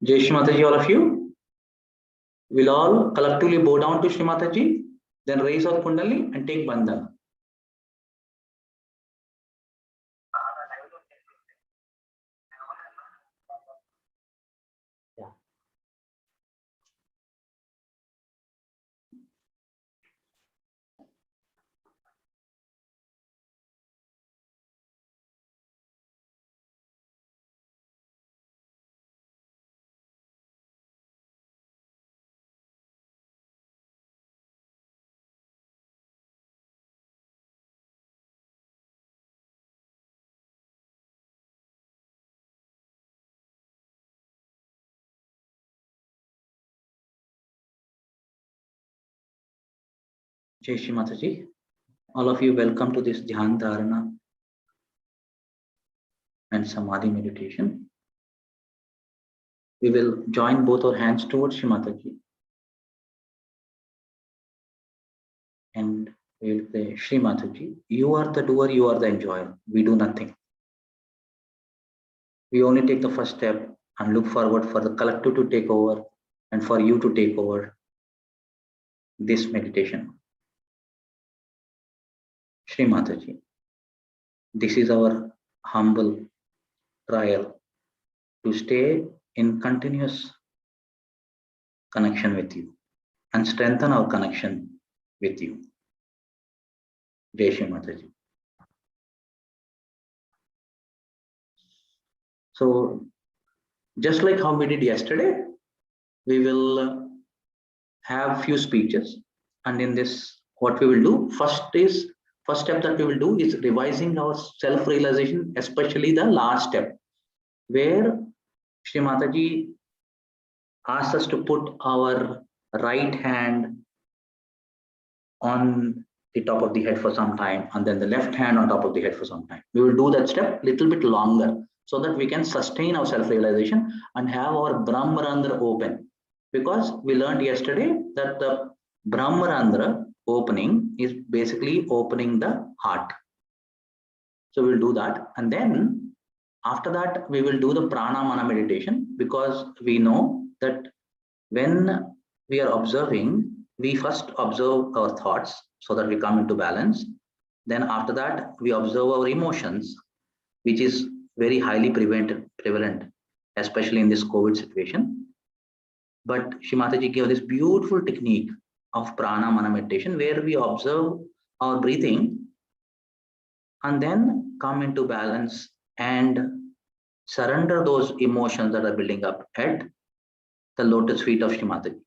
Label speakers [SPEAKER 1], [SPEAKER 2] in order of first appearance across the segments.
[SPEAKER 1] Jai Shri Mataji, all of you. We'll all collectively bow down to Shri Mataji, then raise our Kundalini and take Bandhana. Jai Shri Mataji, all of you, welcome to this Dhyan, Dharana and Samadhi meditation. We will join both our hands towards Shri Mataji and we will say, Shri Mataji, you are the doer, you are the enjoyer. We do nothing. We only take the first step and look forward for the collective to take over and for you to take over this meditation. Shri Mataji, this is our humble trial to stay in continuous connection with you and strengthen our connection with you. Jai Shri Mataji. So, just like how we did yesterday, we will have few speeches, and in this, what we will do first step that we will do is revising our self-realization, especially the last step, where Shri Mataji asked us to put our right hand on the top of the head for some time and then the left hand on top of the head for some time. We will do that step a little bit longer so that we can sustain our self-realization and have our Brahmarandra open. Because we learned yesterday that the Brahmarandra opening is basically opening the heart. So we'll do that, and then after that we will do the Prana Mana meditation, because we know that when we are observing, we first observe our thoughts so that we come into balance. Then after that we observe our emotions, which is very highly prevalent, especially in this COVID situation. But Shri Mataji gave this beautiful technique of Prana Mana meditation, where we observe our breathing and then come into balance and surrender those emotions that are building up at the lotus feet of Shri Mataji.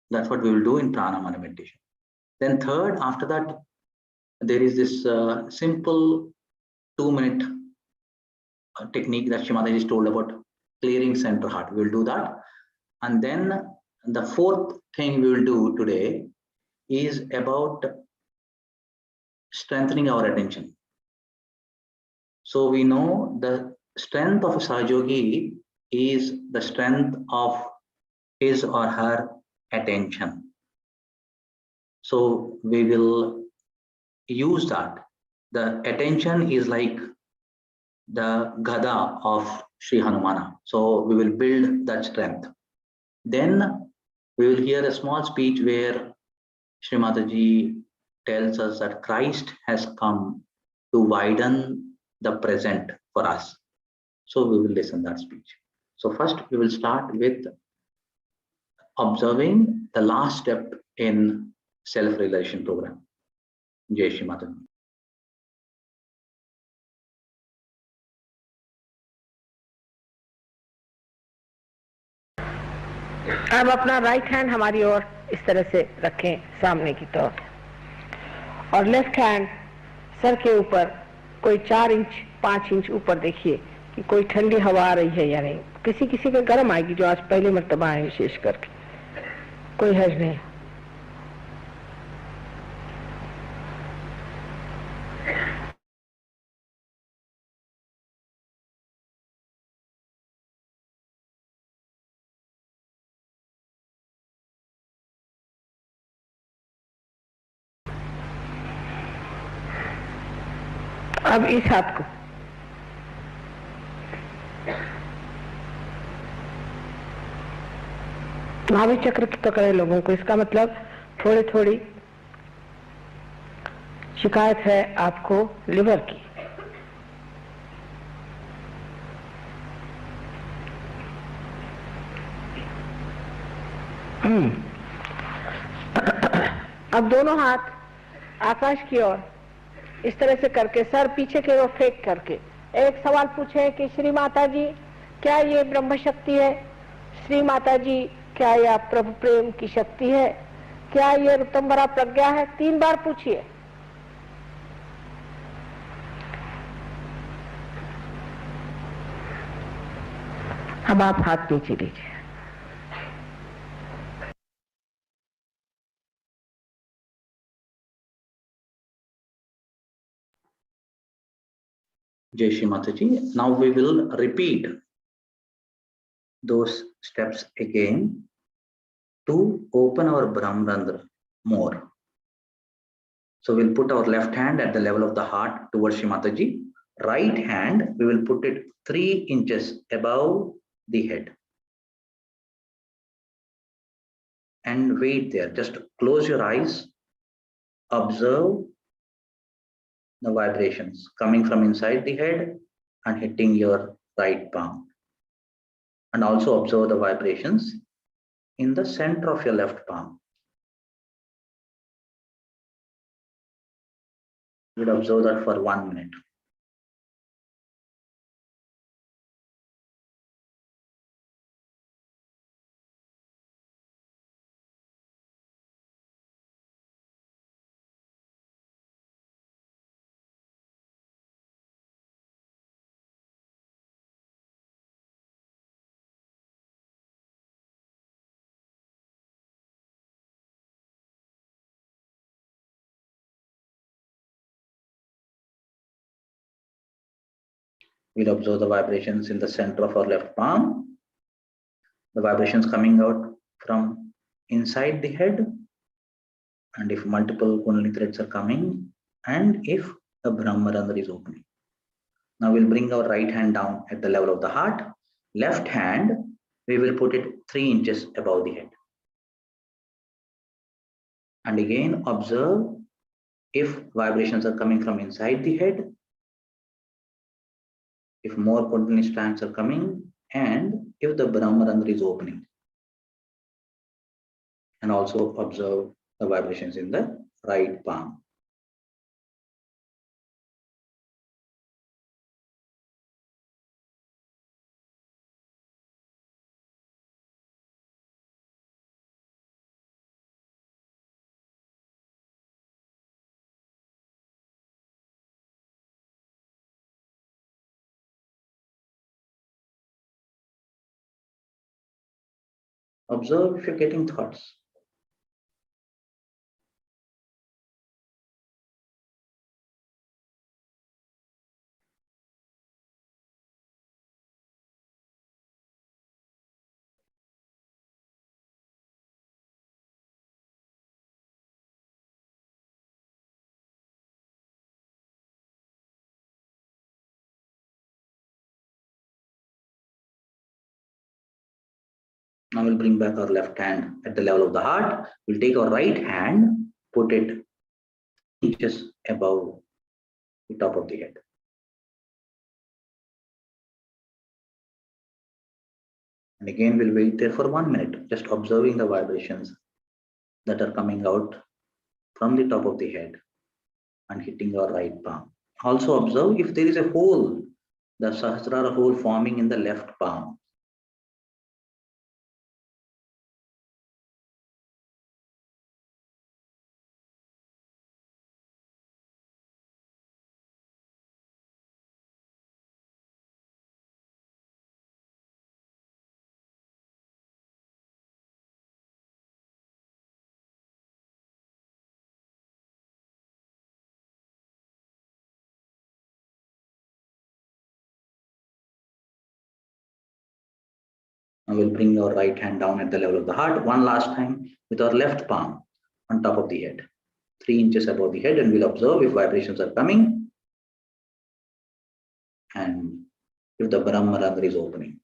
[SPEAKER 1] That's what we will do in Prana Mana meditation. Then third, after that, there is this simple 2-minute technique that Shri Mataji told about clearing center heart. We will do that. And then the fourth thing we will do today is about strengthening our attention. So we know the strength of a Sahajogi is the strength of his or her attention. So we will use that. The attention is like the Gada of Sri Hanumana. So we will build that strength. Then we will hear a small speech where Shri Mataji tells us that Christ has come to widen the present for us. So we will listen to that speech. So first we will start with observing the last step in self-realization program. Jai Shri Mataji.
[SPEAKER 2] अब अपना right hand हमारी ओर इस तरह से रखें सामने की तरफ, और लेफ्ट हैंड सर के ऊपर कोई 4 इंच 5 इंच ऊपर देखिए कि कोई ठंडी हवा आ रही है या नहीं। किसी किसी का गर्म आएगी, जो आज पहले मर्तबा है विशेष करके, कोई हर्ज नहीं। अब इस हाथ को महावीर चक्र की पकड़े लोगों को, इसका मतलब थोड़ी थोड़ी शिकायत है आपको लिवर की। अब दोनों हाथ आकाश की ओर इस तरह से करके, सर पीछे की ओर फेंक करके एक सवाल पूछे कि श्री माता जी, क्या ये ब्रह्म शक्ति है? श्री माता जी, क्या यह प्रभु प्रेम की शक्ति है? क्या ये ऋतंबरा प्रज्ञा है? 3 बार पूछिए। अब आप हाथ नीचे लीजिए।
[SPEAKER 1] Jai Shri Mataji. Now we will repeat those steps again to open our Brahmarandra more. So we'll put our left hand at the level of the heart towards Shri Mataji. Right hand, we will put it 3 inches above the head. And wait there. Just close your eyes. Observe the vibrations coming from inside the head and hitting your right palm. And also observe the vibrations in the center of your left palm. You would observe that for 1 minute. We'll observe the vibrations in the center of our left palm, the vibrations coming out from inside the head, and if multiple Kundalini threads are coming, and if the Brahmarandra is opening. Now we'll bring our right hand down at the level of the heart. Left hand, we will put it 3 inches above the head. And again, observe if vibrations are coming from inside the head, if more Kundalini strands are coming, and if the Brahmarandra is opening. And also observe the vibrations in the right palm. Observe if you're getting thoughts. Now we'll bring back our left hand at the level of the heart. We'll take our right hand, put it inches above the top of the head. And again, we'll wait there for 1 minute, just observing the vibrations that are coming out from the top of the head and hitting our right palm. Also observe if there is a hole, the Sahasrara hole forming in the left palm. Now we'll bring our right hand down at the level of the heart one last time with our left palm on top of the head, 3 inches above the head, and we'll observe if vibrations are coming and if the Brahmarandra is opening.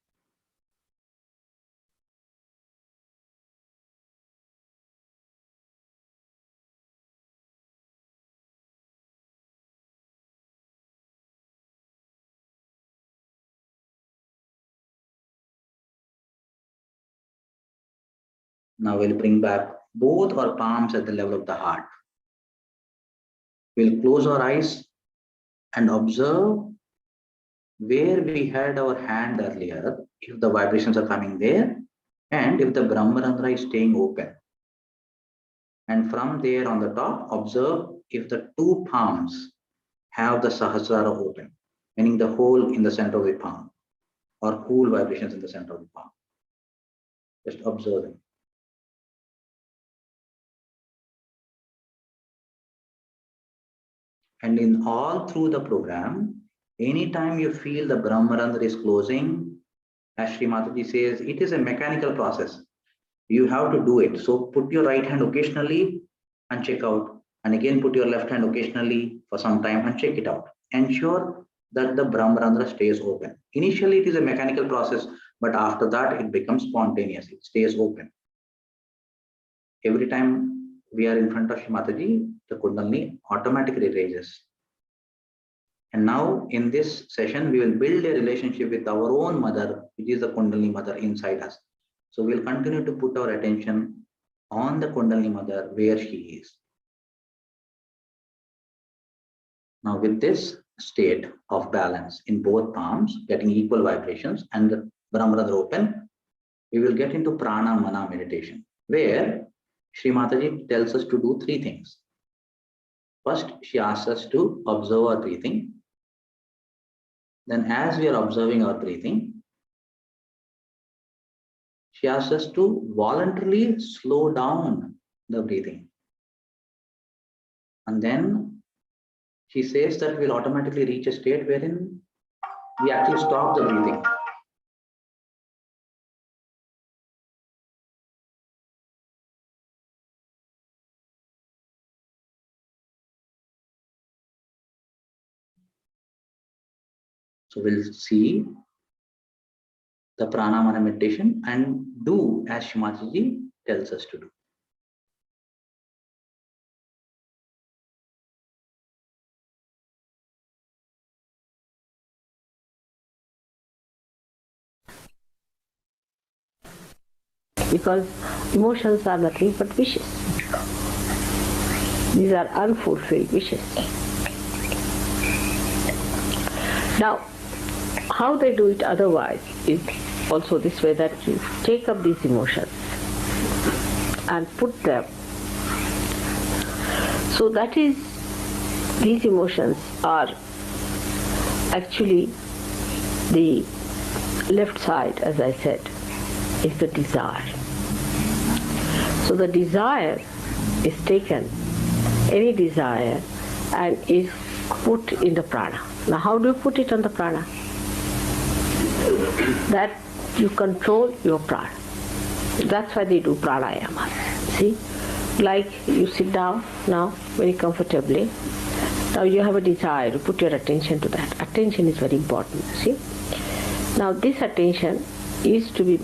[SPEAKER 1] Now we'll bring back both our palms at the level of the heart. We'll close our eyes and observe where we had our hand earlier, if the vibrations are coming there, and if the Brahmarandra is staying open. And from there on the top, observe if the two palms have the Sahaja open, meaning the hole in the center of the palm, or cool vibrations in the center of the palm. Just observe them. And in all through the program, anytime you feel the Brahmarandra is closing, as Shri Mataji says, it is a mechanical process. You have to do it. So put your right hand occasionally and check out. And again, put your left hand occasionally for some time and check it out. Ensure that the Brahmarandra stays open. Initially, it is a mechanical process, but after that, it becomes spontaneous. It stays open. Every time we are in front of Shri Mataji, the Kundalini automatically raises. And now in this session, we will build a relationship with our own mother, which is the Kundalini mother inside us. So we'll continue to put our attention on the Kundalini mother where she is. Now with this state of balance in both palms, getting equal vibrations and the Brahmarandra open, we will get into Prana Mana meditation, where Shri Mataji tells us to do three things. First, she asks us to observe our breathing. Then as we are observing our breathing, she asks us to voluntarily slow down the breathing. And then she says that we'll automatically reach a state wherein we actually stop the breathing. So we'll see the Pranamana meditation and do as Shri Mataji tells us to do.
[SPEAKER 2] Because emotions are nothing but wishes. These are unfulfilled wishes. Now, how they do it otherwise is also this way, that you take up these emotions and put them. So that is, these emotions are actually the left side, as I said, is the desire. So the desire is taken, any desire, and is put in the prana. Now how do you put it on the prana? That you control your prana. That's why they do pranayama. See, like you sit down now very comfortably. Now you have a desire to put your attention to that. Attention is very important. See, now this attention is to be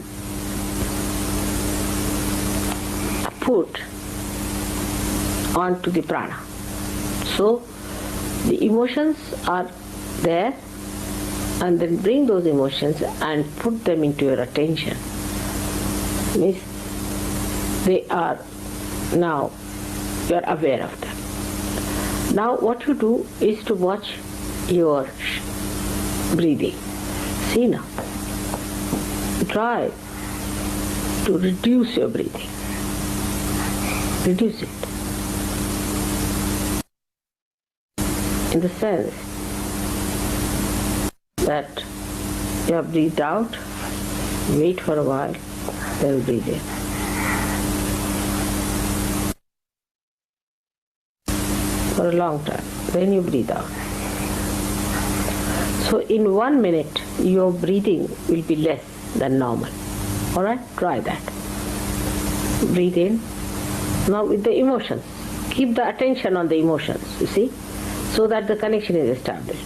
[SPEAKER 2] put onto the prana. So the emotions are there, and then bring those emotions and put them into your attention. Means they are now, you are aware of them. Now what you do is to watch your breathing. See now, try to reduce your breathing. Reduce it. In the sense that you have breathed out, wait for a while, then breathe in. For a long time, then you breathe out. So in 1 minute, your breathing will be less than normal. Alright, try that. Breathe in. Now with the emotions, keep the attention on the emotions, you see, so that the connection is established.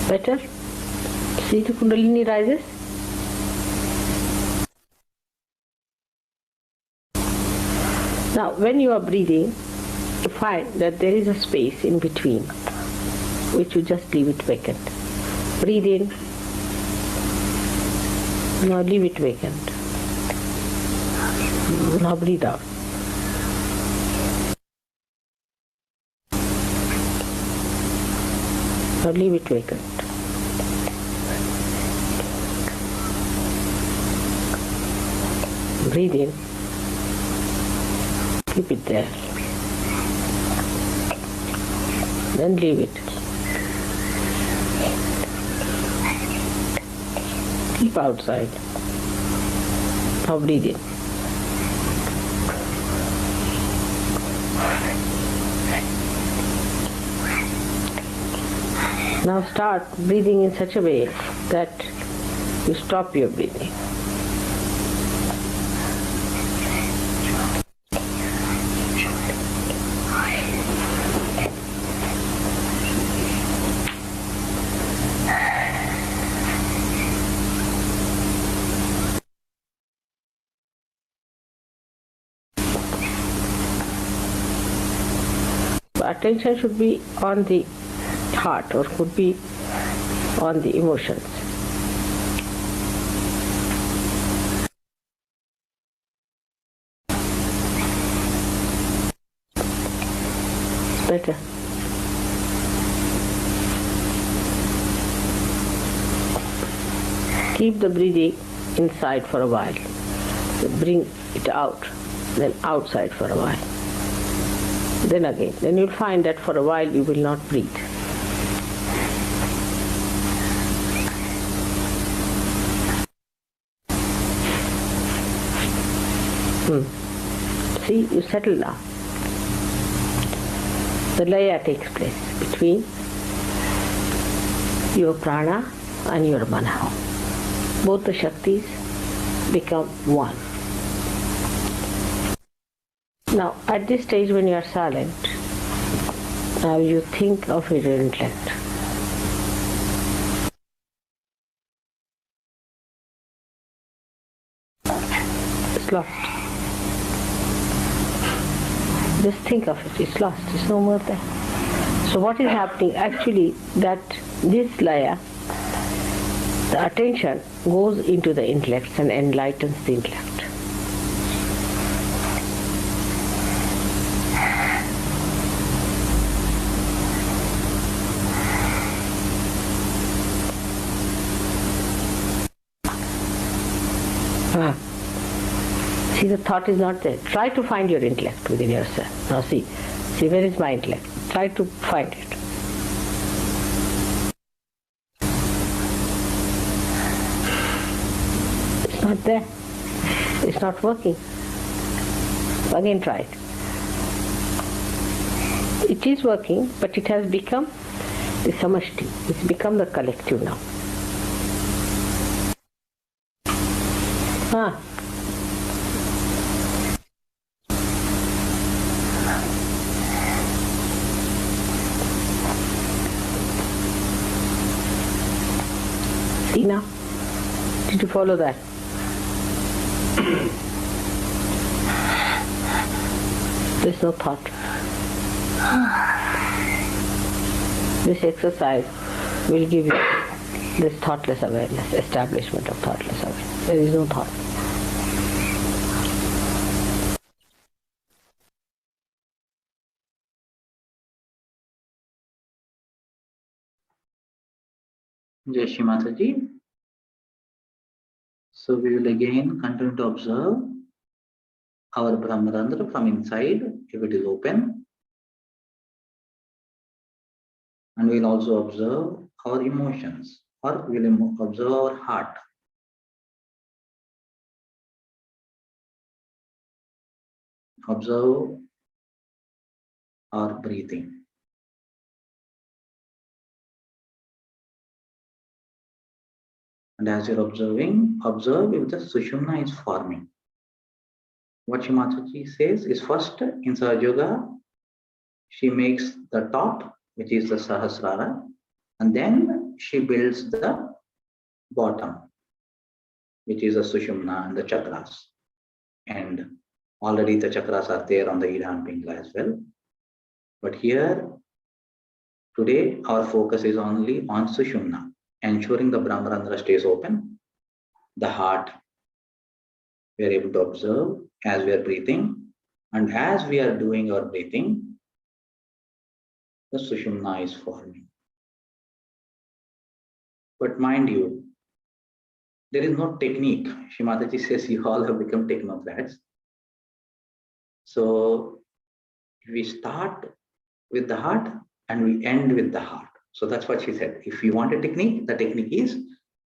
[SPEAKER 2] Better? See the Kundalini rises? Now, when you are breathing, you find that there is a space in between, which you just leave it vacant. Breathe in. Now leave it vacant. Now breathe out. Now leave it vacant. Breathe in. Keep it there. Then leave it. Keep outside. Now breathe in. Now start breathing in such a way that you stop your breathing. Attention should be on the heart or could be on the emotions. Better. Keep the breathing inside for a while. Bring it out, then outside for a while. Then again, then you'll find that for a while you will not breathe. See, you settle down. The laya takes place between your prana and your mana. Both the Shaktis become one. Now, at this stage when you are silent, now you think of your intellect. It's lost. Just think of it, it's lost, it's no more there. So what is happening actually, that this laya, the attention goes into the intellect and enlightens the intellect. See, the thought is not there. Try to find your intellect within yourself. Now see, where is my intellect? Try to find it. It's not there. It's not working. Again try it. It is working, but it has become the samashti. It's become the collective now. See now? Did you follow that? There's no thought. This exercise will give you this thoughtless awareness, establishment of thoughtless awareness. There is no thought.
[SPEAKER 1] Shri Mataji. So we will again continue to observe our Brahmarandra from inside, if it is open. And we will also observe our emotions, or we will observe our heart. Observe our breathing. And as you're observing, observe if the Sushmna is forming. What Shri Mataji says is, first in Sahaja Yoga, she makes the top which is the Sahasrara, and then she builds the bottom, which is the Sushmna and the chakras. And already the chakras are there on the Idam Pingala as well. But here, today, our focus is only on Sushumna, ensuring the Brahmarandra stays open. The heart, we are able to observe as we are breathing. And as we are doing our breathing, the Sushumna is forming. But mind you, there is no technique. Shri Mataji says you all have become technocrats. So we start with the heart and we end with the heart. So that's what she said. If you want a technique, the technique is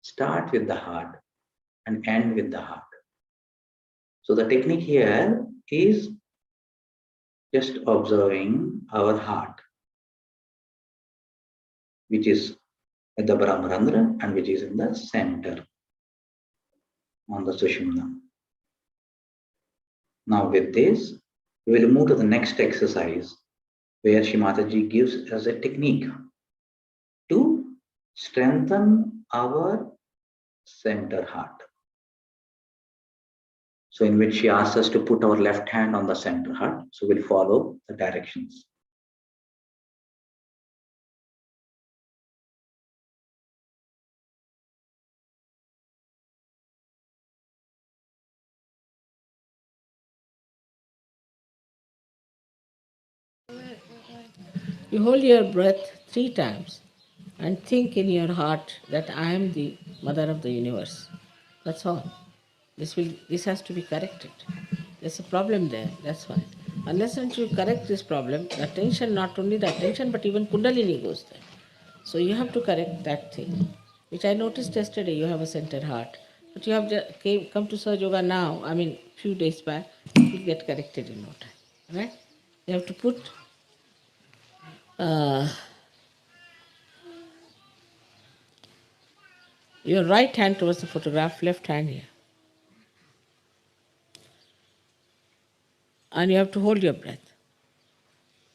[SPEAKER 1] start with the heart and end with the heart. So the technique here is just observing our heart, which is at the Brahmarandra and which is in the center on the Sushumna. Now with this, we will move to the next exercise where Shri Mataji gives us a technique to strengthen our center heart. So in which she asks us to put our left hand on the center heart. So we'll follow the directions.
[SPEAKER 2] You hold your breath 3 times and think in your heart that I am the mother of the universe. That's all. This has to be corrected. There's a problem there, that's why. Unless you correct this problem, the attention, not only the attention, but even Kundalini goes there. So you have to correct that thing, which I noticed yesterday. You have a center heart, but you have come to Sahaja Yoga now. I mean, few days back, it will get corrected in no time. Right? You have to put your right hand towards the photograph, left hand here, and you have to hold your breath.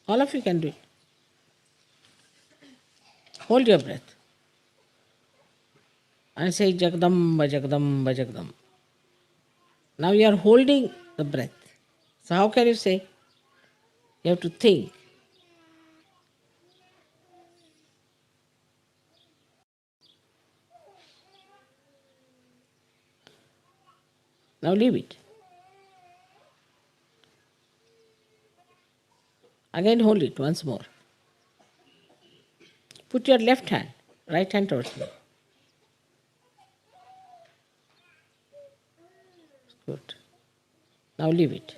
[SPEAKER 2] All of you can do it. Hold your breath and say Jagdamba, Jagdamba, Jagdamba. Now you are holding the breath. So how can you say? You have to think. Now leave it. Again hold it once more. Put your left hand, right hand towards me. Good. Now leave it.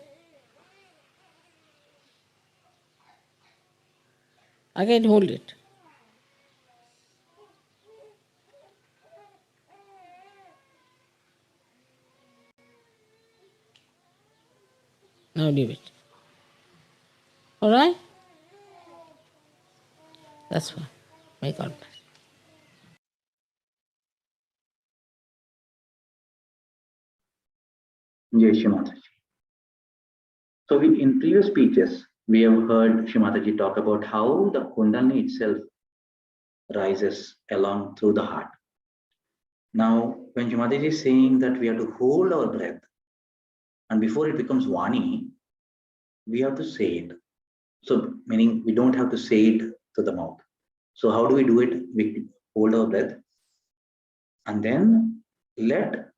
[SPEAKER 2] Again hold it. Now leave it. All right? That's fine. May God bless.
[SPEAKER 1] Jai Shri Mataji. So in previous speeches, we have heard Shri Mataji talk about how the Kundalini itself rises along through the heart. Now, when Shri Mataji is saying that we have to hold our breath, and before it becomes Vani, we have to say it. So, meaning we don't have to say it to the mouth. So, how do we do it? We hold our breath and then let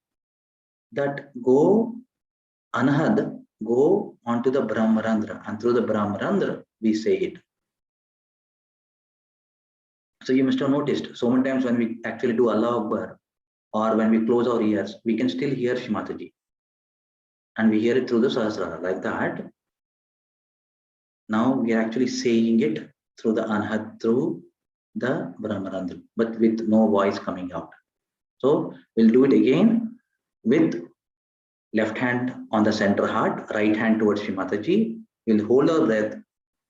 [SPEAKER 1] that go, anahad, go onto the Brahmarandra, and through the Brahmarandra, we say it. So, you must have noticed so many times when we actually do Allah Akbar or when we close our ears, we can still hear Shri Mataji. And we hear it through the Sahasrara, like that. Now we are actually saying it through the Anhat, through the Brahmarandra, but with no voice coming out. So we'll do it again with left hand on the center heart, right hand towards Shri Mataji. We'll hold our breath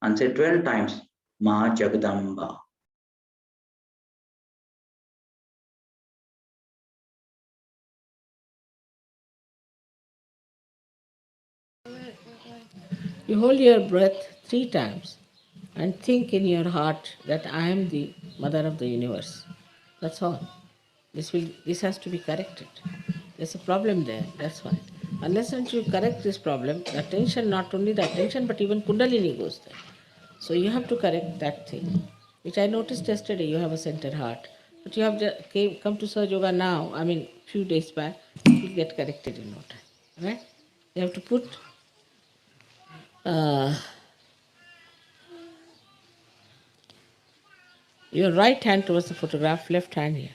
[SPEAKER 1] and say 12 times, Ma Jagdamba.
[SPEAKER 2] You hold your breath 3 times and think in your heart that I am the mother of the universe. That's all. This has to be corrected. There's a problem there, that's why. Unless until you correct this problem, the attention, not only the attention, but even Kundalini goes there. So you have to correct that thing, which I noticed yesterday. You have a center heart, but you have come to Sahaja Yoga now. I mean, few days back, it will get corrected in no time. Right? You have to put uh, your right hand towards the photograph, left hand here,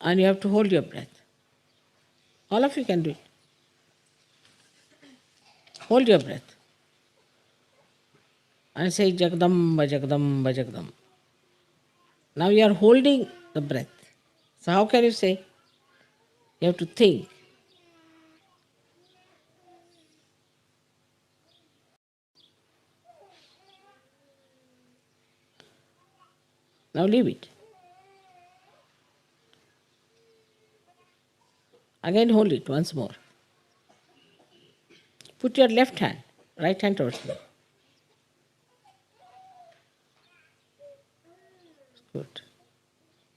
[SPEAKER 2] and you have to hold your breath. All of you can do it. Hold your breath and say Jagdamba, Jagdamba, Jagdamba. Now you are holding the breath. So how can you say? You have to think. Now leave it. Again hold it once more. Put your left hand, right hand towards me. Good.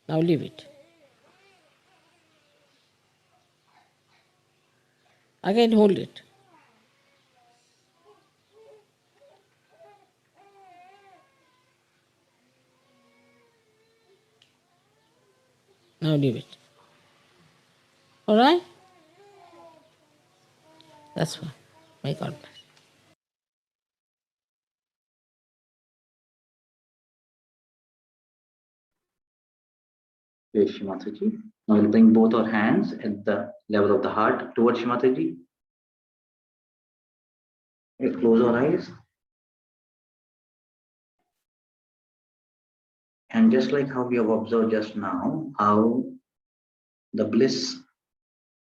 [SPEAKER 2] Now leave it. Again hold it. Now leave it. All right? That's fine. May God bless.
[SPEAKER 1] Yes, Shri Mataji. Now we'll bring both our hands at the level of the heart towards Shri Mataji. We'll close our eyes. And just like how we have observed just now, how the bliss,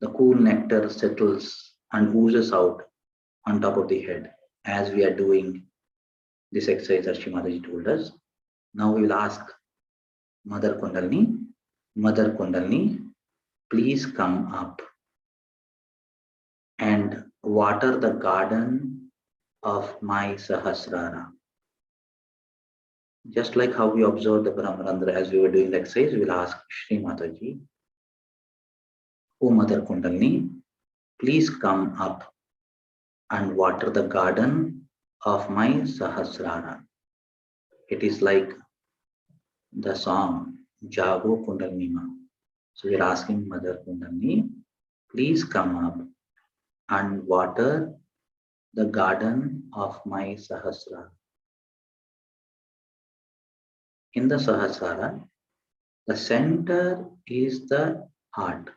[SPEAKER 1] the cool nectar settles and oozes out on top of the head as we are doing this exercise that Shri Mataji told us. Now we will ask Mother Kundalini, please come up and water the garden of my Sahasrara. Just like how we observed the Brahmarandra as we were doing the exercise, we will ask Shri Mataji, O Mother Kundalini, please come up and water the garden of my Sahasrara. It is like the song Jago Kundalini Ma. So we are asking Mother Kundalini, please come up and water the garden of my Sahasrara. In the Sahasrara, the center is the heart,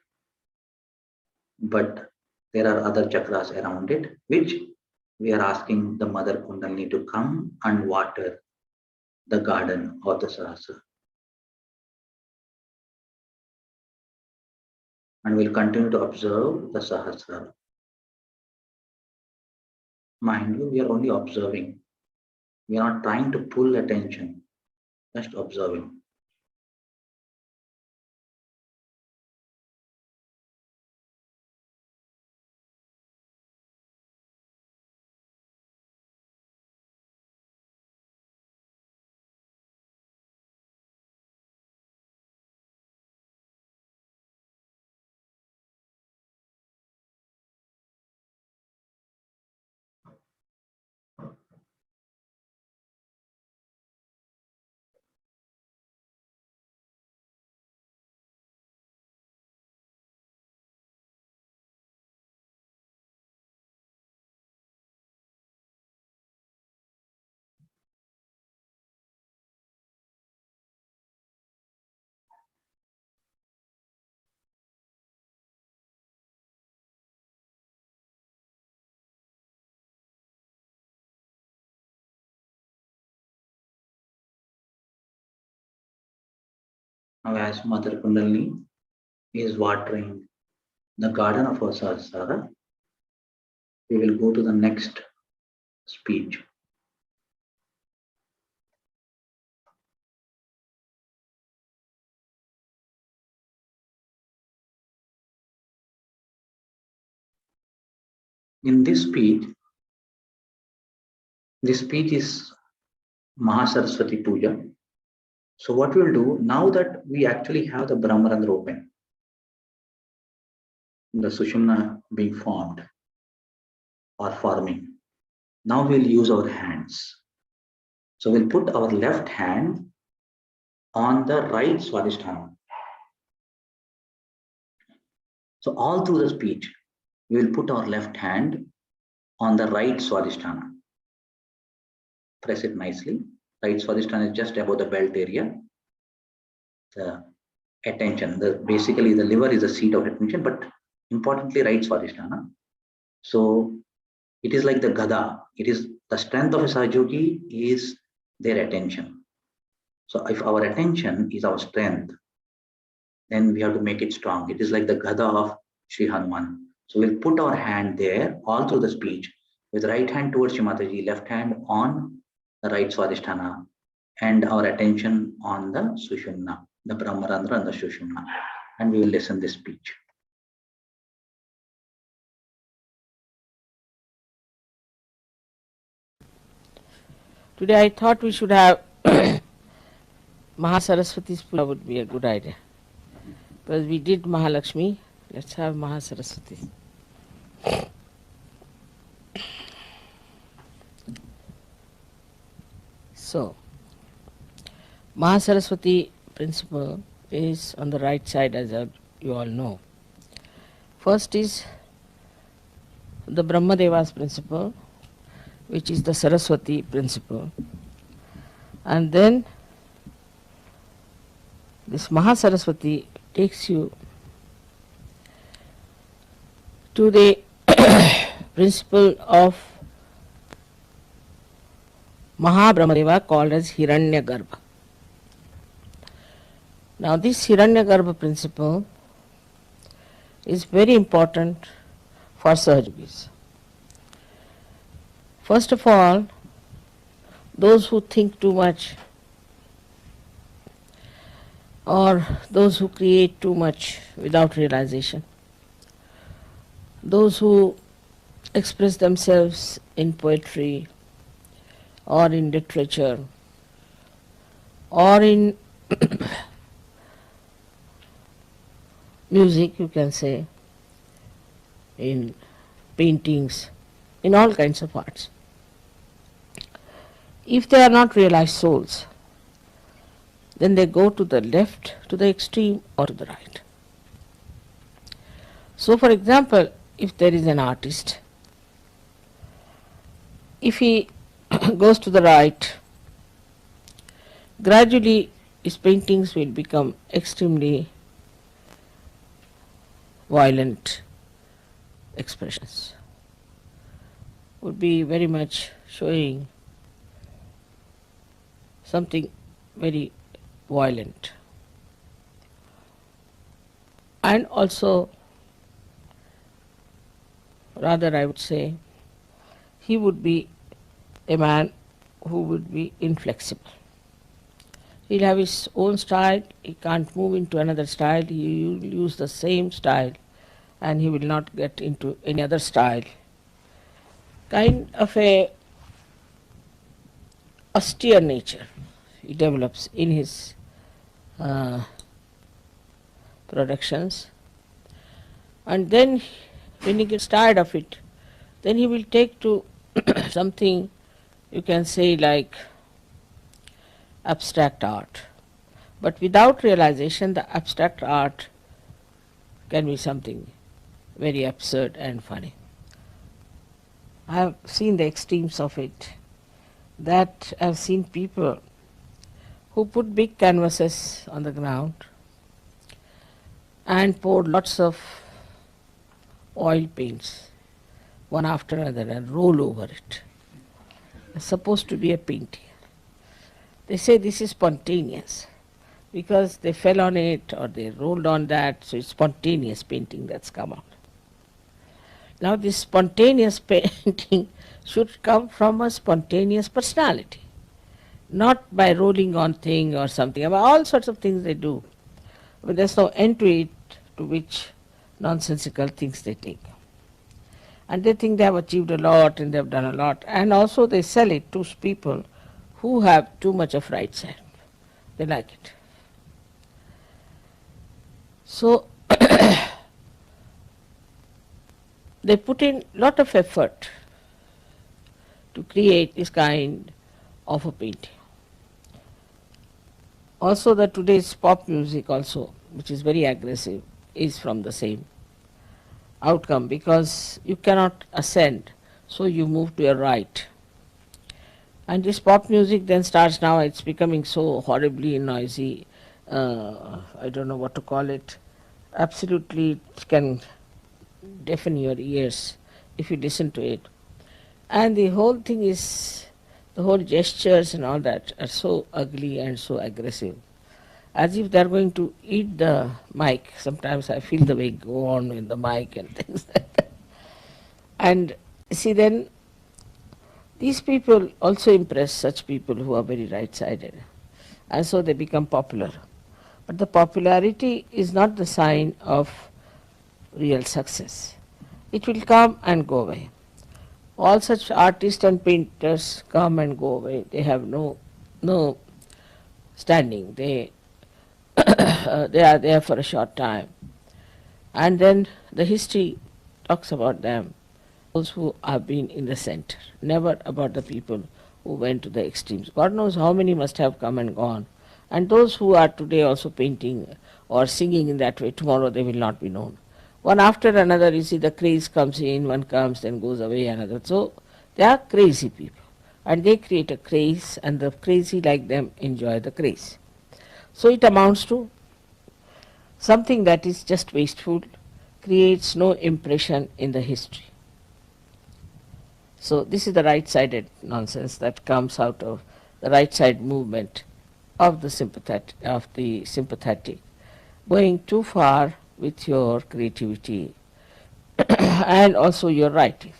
[SPEAKER 1] but there are other chakras around it, which we are asking the Mother Kundalini to come and water the garden of the Sahasrara. And we'll continue to observe the Sahasrara. Mind you, we are only observing. We are not trying to pull attention, just observing. Now, as Mother Kundalini is watering the garden of our Sahasrara, we will go to the next speech. In this speech, This speech is Mahasaraswati Puja. So what we'll do, now that we actually have the Brahmarandra open, the Sushmna being formed or forming, now we'll use our hands. So we'll put our left hand on the right Swadhisthana. So all through the speech, we will put our left hand on the right Swadhisthana. Press it nicely. Right Swadhisthana is just above the belt area. The attention, basically the liver is the seat of attention, but importantly right Swadhisthana. So it is like the gada. It is the strength of a Sahaja is their attention. So if our attention is our strength, then we have to make it strong. It is like the gada of Shri Hanuman. So we'll put our hand there all through the speech, with right hand towards Shri Mataji, left hand on the right Swadhisthana, and our attention on the Sushmna, the Brahmarandra and the Sushmna. And we will listen this speech.
[SPEAKER 2] Today I thought we should have Mahasaraswati's Puja would be a good idea. Because we did Mahalakshmi, let's have Mahasaraswati. So, Mahasaraswati principle is on the right side, as you all know. First is the Brahmadeva's principle, which is the Saraswati principle. And then this Mahasaraswati takes you to the principle of Mahabrahmadeva, called as Hiranyagarbha. Now this Hiranyagarbha principle is very important for Sahajogis. First of all, those who think too much, or those who create too much without realization, those who express themselves in poetry or in literature or in music, you can say, in paintings, in all kinds of arts. If they are not realized souls, then they go to the left, to the extreme, or to the right. So for example, if there is an artist, if he goes to the right, gradually his paintings will become extremely violent expressions, would be very much showing something very violent. And also, rather I would say, he would be a man who would be inflexible. He'll have his own style, he can't move into another style, he will use the same style and he will not get into any other style. Kind of a austere nature he develops in his productions, and then when he gets tired of it, then he will take to something you can say like abstract art. But without realization, the abstract art can be something very absurd and funny. I have seen the extremes of it. That I have seen people who put big canvases on the ground and poured lots of oil paints, one after another, and roll over it. It's supposed to be a painting. They say this is spontaneous because they fell on it or they rolled on that, so it's spontaneous painting that's come out. Now this spontaneous painting should come from a spontaneous personality, not by rolling on thing or something. About all sorts of things they do, but there's no end to it, to which nonsensical things they take. and they think they have achieved a lot and they have done a lot, and also they sell it to people who have too much of right side. They like it. So they put in lot of effort to create this kind of a painting. Also the today's pop music also, which is very aggressive, is from the same outcome, because you cannot ascend, so you move to your right. And this pop music then starts now, it's becoming so horribly noisy, I don't know what to call it, absolutely it can deafen your ears if you listen to it. And the whole thing is, the whole gestures and all that are so ugly and so aggressive, as if they are going to eat the mic. Sometimes I feel the way go on with the mic and things like that. And see, then these people also impress such people who are very right-sided, and so they become popular. But the popularity is not the sign of real success. It will come and go away. All such artists and painters come and go away. They have no standing. They they are there for a short time. And then the history talks about them, those who have been in the center, never about the people who went to the extremes. God knows how many must have come and gone. And those who are today also painting or singing in that way, tomorrow they will not be known. One after another, you see, the craze comes in, one comes, then goes away, another. So they are crazy people, and they create a craze, and the crazy like them enjoy the craze. So it amounts to something that is just wasteful, creates no impression in the history. So this is the right-sided nonsense that comes out of the right-side movement of the sympathetic, going too far with your creativity and also your writing.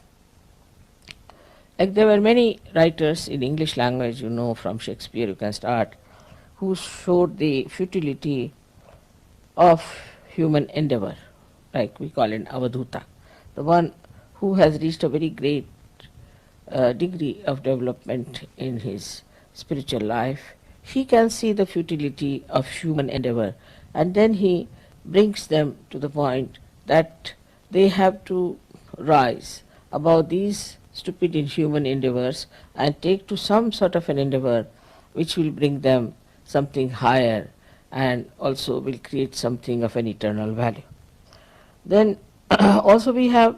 [SPEAKER 2] Like there were many writers in English language, you know, from Shakespeare you can start, who showed the futility of human endeavor, like we call it Avadhuta, the one who has reached a very great degree of development in his spiritual life. He can see the futility of human endeavor, and then he brings them to the point that they have to rise above these stupid inhuman endeavors and take to some sort of an endeavor which will bring them something higher and also will create something of an eternal value. Then also we have,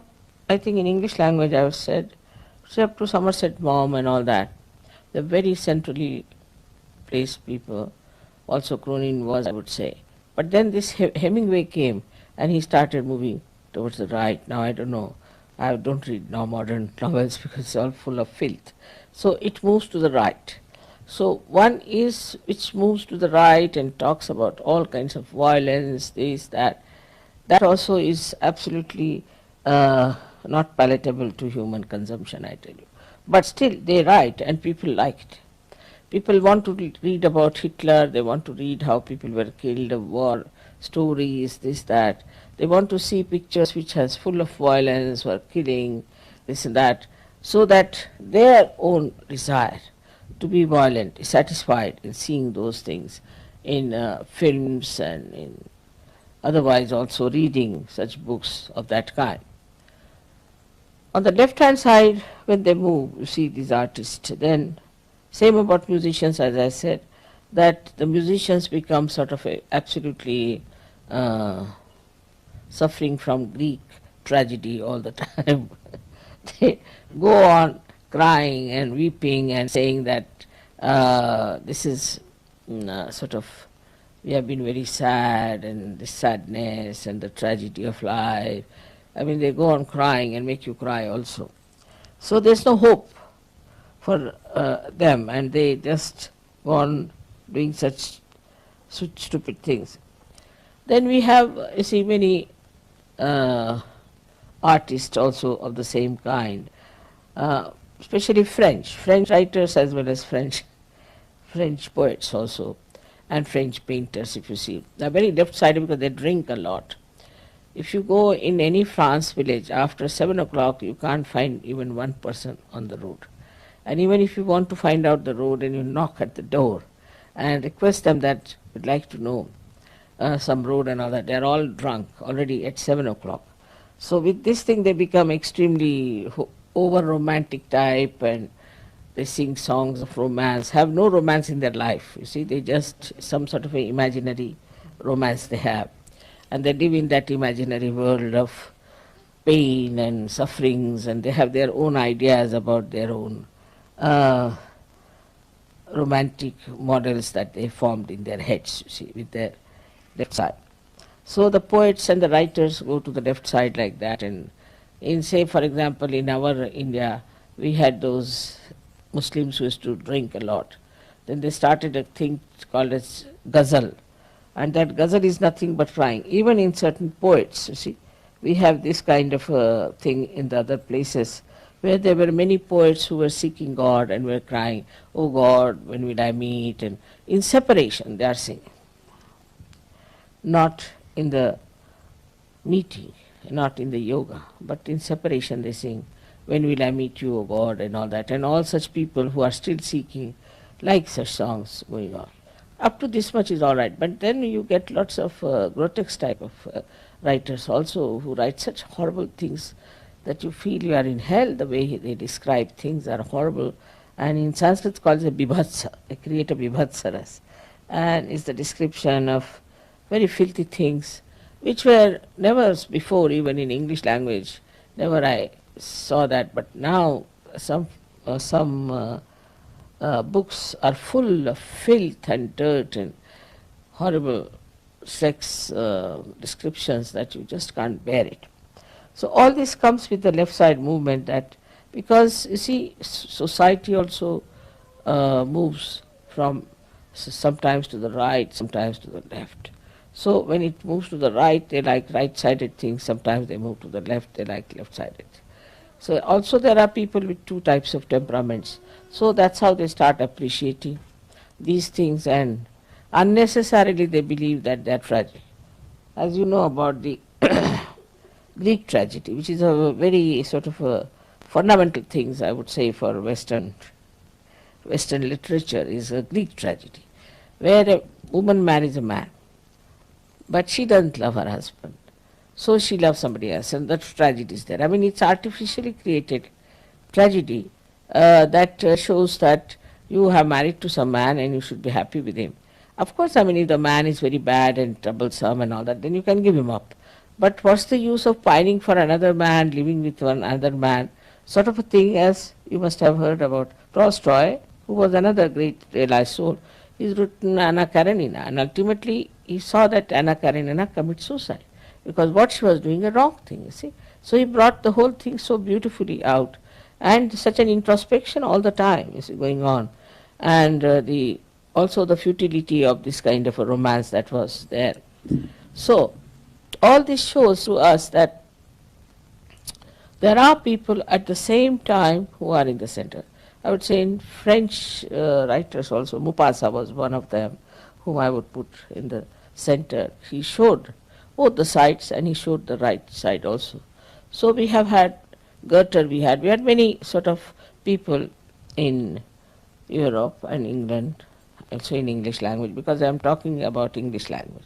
[SPEAKER 2] I think in English language I have said, except to Somerset Maugham and all that, the very centrally placed people, also Cronin was, I would say. But then this Hemingway came and he started moving towards the right. Now I don't know, I don't read now modern novels because it's all full of filth. So it moves to the right. So one is which moves to the right and talks about all kinds of violence, this, that. That also is absolutely not palatable to human consumption, I tell you. But still they write and people like it. People want to read about Hitler, they want to read how people were killed, of war stories, this, that. They want to see pictures which has full of violence or killing, this and that, so that their own desire to be violent is satisfied in seeing those things in films and in otherwise also reading such books of that kind. On the left-hand side, when they move, you see these artists, then same about musicians, as I said, that the musicians become sort of absolutely suffering from Greek tragedy all the time. They go on crying and weeping and saying that this is sort of, we have been very sad, and the sadness and the tragedy of life. I mean, they go on crying and make you cry also. So there's no hope for them, and they just go on doing such stupid things. Then we have, you see, many artists also of the same kind, especially French writers as well as French poets also, and French painters, if you see. They're very left-sided because they drink a lot. If you go in any France village after 7 o'clock, you can't find even one person on the road. And even if you want to find out the road and you knock at the door and request them that would like to know some road and all that, they're all drunk already at 7 o'clock. So with this thing they become extremely over romantic type, and they sing songs of romance, have no romance in their life. You see, they just some sort of an imaginary romance they have. And they live in that imaginary world of pain and sufferings, and they have their own ideas about their own romantic models that they formed in their heads, you see, with their left side. So the poets and the writers go to the left side like that, and in, say, for example, in our India, we had those Muslims who used to drink a lot. Then they started a thing called as ghazal, and that ghazal is nothing but crying. Even in certain poets, you see, we have this kind of a thing in the other places, where there were many poets who were seeking God and were crying, "Oh God, when will I meet?" And in separation they are singing. Not in the meeting, not in the yoga, but in separation they sing, "When will I meet you, O God," and all that. And all such people who are still seeking, like such songs going on. Up to this much is all right, but then you get lots of grotesque type of writers also who write such horrible things that you feel you are in hell. The way they describe things are horrible, and in Sanskrit it's called a bibhatsa. They create a bibhatsaras, and it's the description of very filthy things which were never before, even in English language, never I saw that, but now some books are full of filth and dirt and horrible sex descriptions that you just can't bear it. So all this comes with the left side movement, that because you see society also moves from sometimes to the right, sometimes to the left. So when it moves to the right, they like right-sided things, sometimes they move to the left, they like left-sided. So also there are people with two types of temperaments. So that's how they start appreciating these things, and unnecessarily they believe that they are tragic. As you know about the Greek tragedy, which is a very sort of a fundamental things, I would say, for Western literature, is a Greek tragedy, where a woman marries a man, but she doesn't love her husband, so she loves somebody else, and that tragedy is there. I mean, it's artificially created tragedy that shows that you have married to some man and you should be happy with him. Of course, I mean, if the man is very bad and troublesome and all that, then you can give him up. But what's the use of pining for another man, living with one other man, sort of a thing, as you must have heard about Tolstoy, who was another great realized soul. He's written Anna Karenina, and ultimately he saw that Anna Karenina commit suicide, because what she was doing a wrong thing, you see. So he brought the whole thing so beautifully out, and such an introspection all the time is going on, and also the futility of this kind of a romance that was there. So all this shows to us that there are people at the same time who are in the center. I would say in French writers also, Maupassant was one of them whom I would put in the center. He showed both the sides and he showed the right side also. So we have had Goethe, we had many sort of people in Europe and England, also in English language, because I am talking about English language.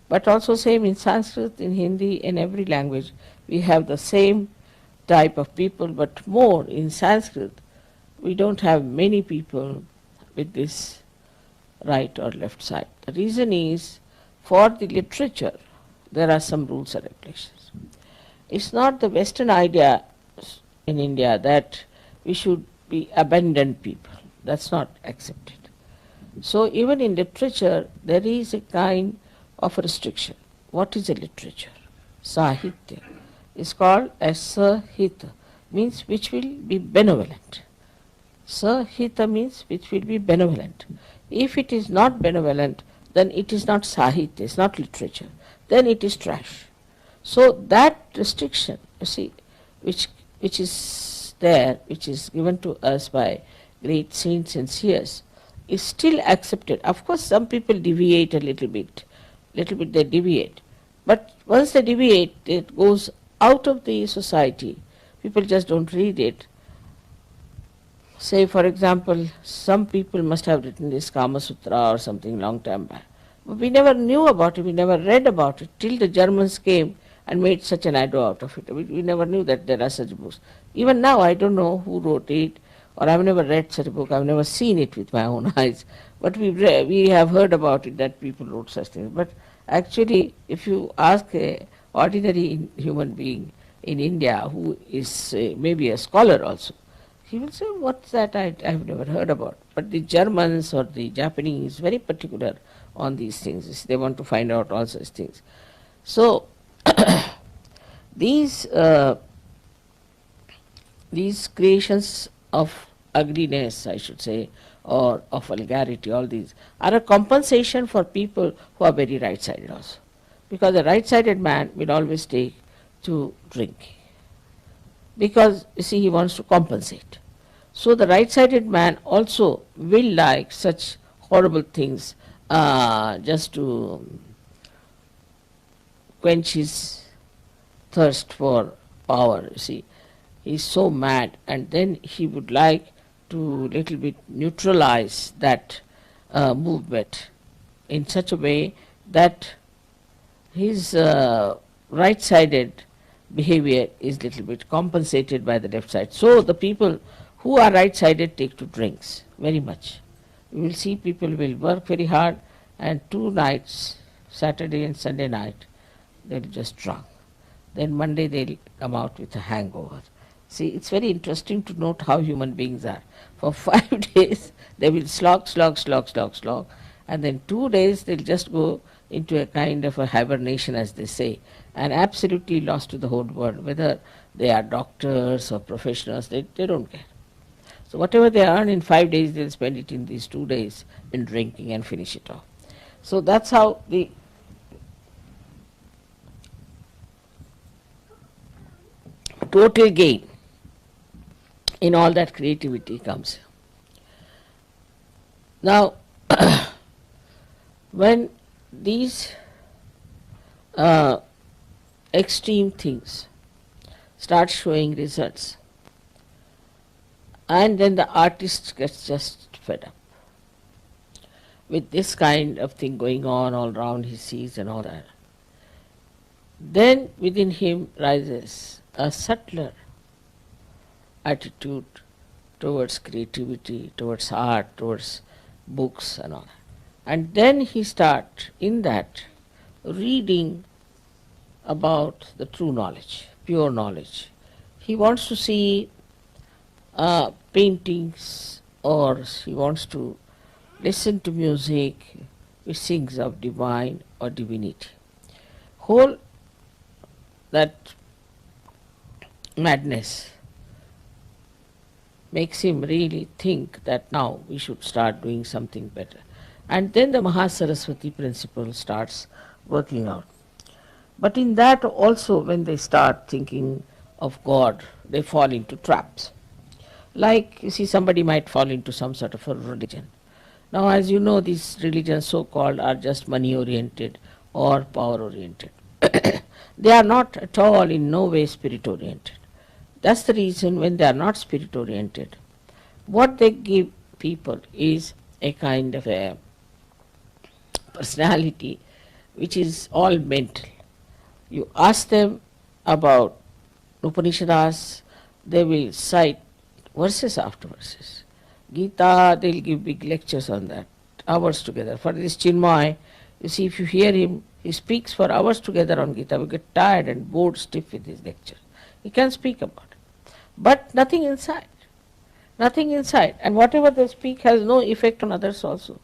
[SPEAKER 2] But also same in Sanskrit, in Hindi, in every language, we have the same type of people, but more in Sanskrit, we don't have many people with this right or left side. The reason is, for the literature, there are some rules and regulations. It's not the Western idea in India that we should be abandoned people. That's not accepted. So even in literature, there is a kind of restriction. What is a literature? Sahitya is called as Sahita, means which will be benevolent. Sahita means which will be benevolent. If it is not benevolent, then it is not Sahitya, it's not literature. Then it is trash. So that restriction, you see, which is there, which is given to us by great saints and seers, is still accepted. Of course, some people deviate a little bit they deviate.
[SPEAKER 3] But once they deviate, it goes out of the society. People just don't read it. Say, for example, some people must have written this Kama Sutra or something long time back. But we never knew about it, we never read about it till the Germans came and made such an ado out of it. We never knew that there are such books. Even now, I don't know who wrote it, or I've never read such a book, I've never seen it with my own eyes. But we have heard about it, that people wrote such things. But actually, if you ask an ordinary human being in India who is maybe a scholar also, he will say, what's that? I've never heard about. But the Germans or the Japanese very particular on these things. They want to find out all such things. So these creations of ugliness, I should say, or of vulgarity, all these are a compensation for people who are very right-sided also. Because a right-sided man will always take to drink. Because, you see, he wants to compensate. So the right-sided man also will like such horrible things just to quench his thirst for power, you see. He is so mad, and then he would like to little bit neutralize that movement in such a way that his right-sided behavior is little bit compensated by the left side. So the people who are right-sided take to drinks very much. You will see people will work very hard, and 2 nights, Saturday and Sunday night, they'll just drunk. Then Monday they'll come out with a hangover. See, it's very interesting to note how human beings are. For 5 days they will slog, and then 2 days they'll just go into a kind of a hibernation, as they say, and absolutely lost to the whole world. Whether they are doctors or professionals, they don't care. So whatever they earn in 5 days, they'll spend it in these 2 days in drinking and finish it off. So that's how the total gain in all that creativity comes. Now, when these extreme things start showing results, and then the artist gets just fed up with this kind of thing going on all around, he sees and all that, then within him rises a subtler attitude towards creativity, towards art, towards books and all that. And then he starts in that reading about the true knowledge, pure knowledge. He wants to see paintings, or he wants to listen to music which sings of divine or divinity. Whole that madness makes him really think that now we should start doing something better. And then the Mahasaraswati principle starts working out. But in that also, when they start thinking of God, they fall into traps. Like, you see, somebody might fall into some sort of a religion. Now, as you know, these religions so-called are just money-oriented or power-oriented. They are not at all, in no way, spirit-oriented. That's the reason when they are not spirit-oriented, what they give people is a kind of a personality which is all mental. You ask them about Upanishads, they will cite verses after verses. Gita, they'll give big lectures on that, hours together. For this Chinmay, you see, if you hear him, he speaks for hours together on Gita. We get tired and bored stiff with his lecture. He can speak about it. But nothing inside. Nothing inside. And whatever they speak has no effect on others also.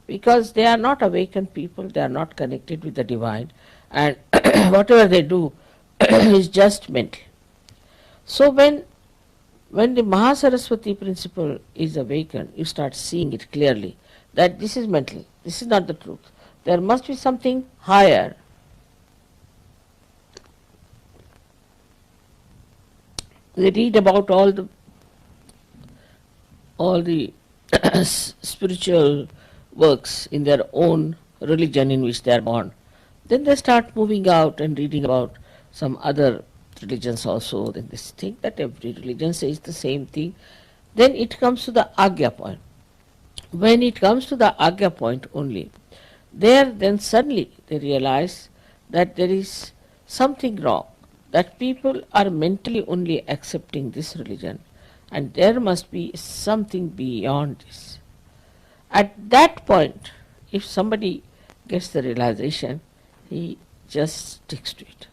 [SPEAKER 3] Because they are not awakened people, they are not connected with the divine. And whatever they do is just mental. So when the Mahasaraswati principle is awakened, you start seeing it clearly that this is mental, this is not the truth. There must be something higher. They read about all the spiritual works in their own religion in which they are born. Then they start moving out and reading about some other religions also. Then they think that every religion says the same thing. Then it comes to the Agya point. When it comes to the Agya point only, there then suddenly they realize that there is something wrong, that people are mentally only accepting this religion, and there must be something beyond this. At that point, if somebody gets the realization, he just sticks to it.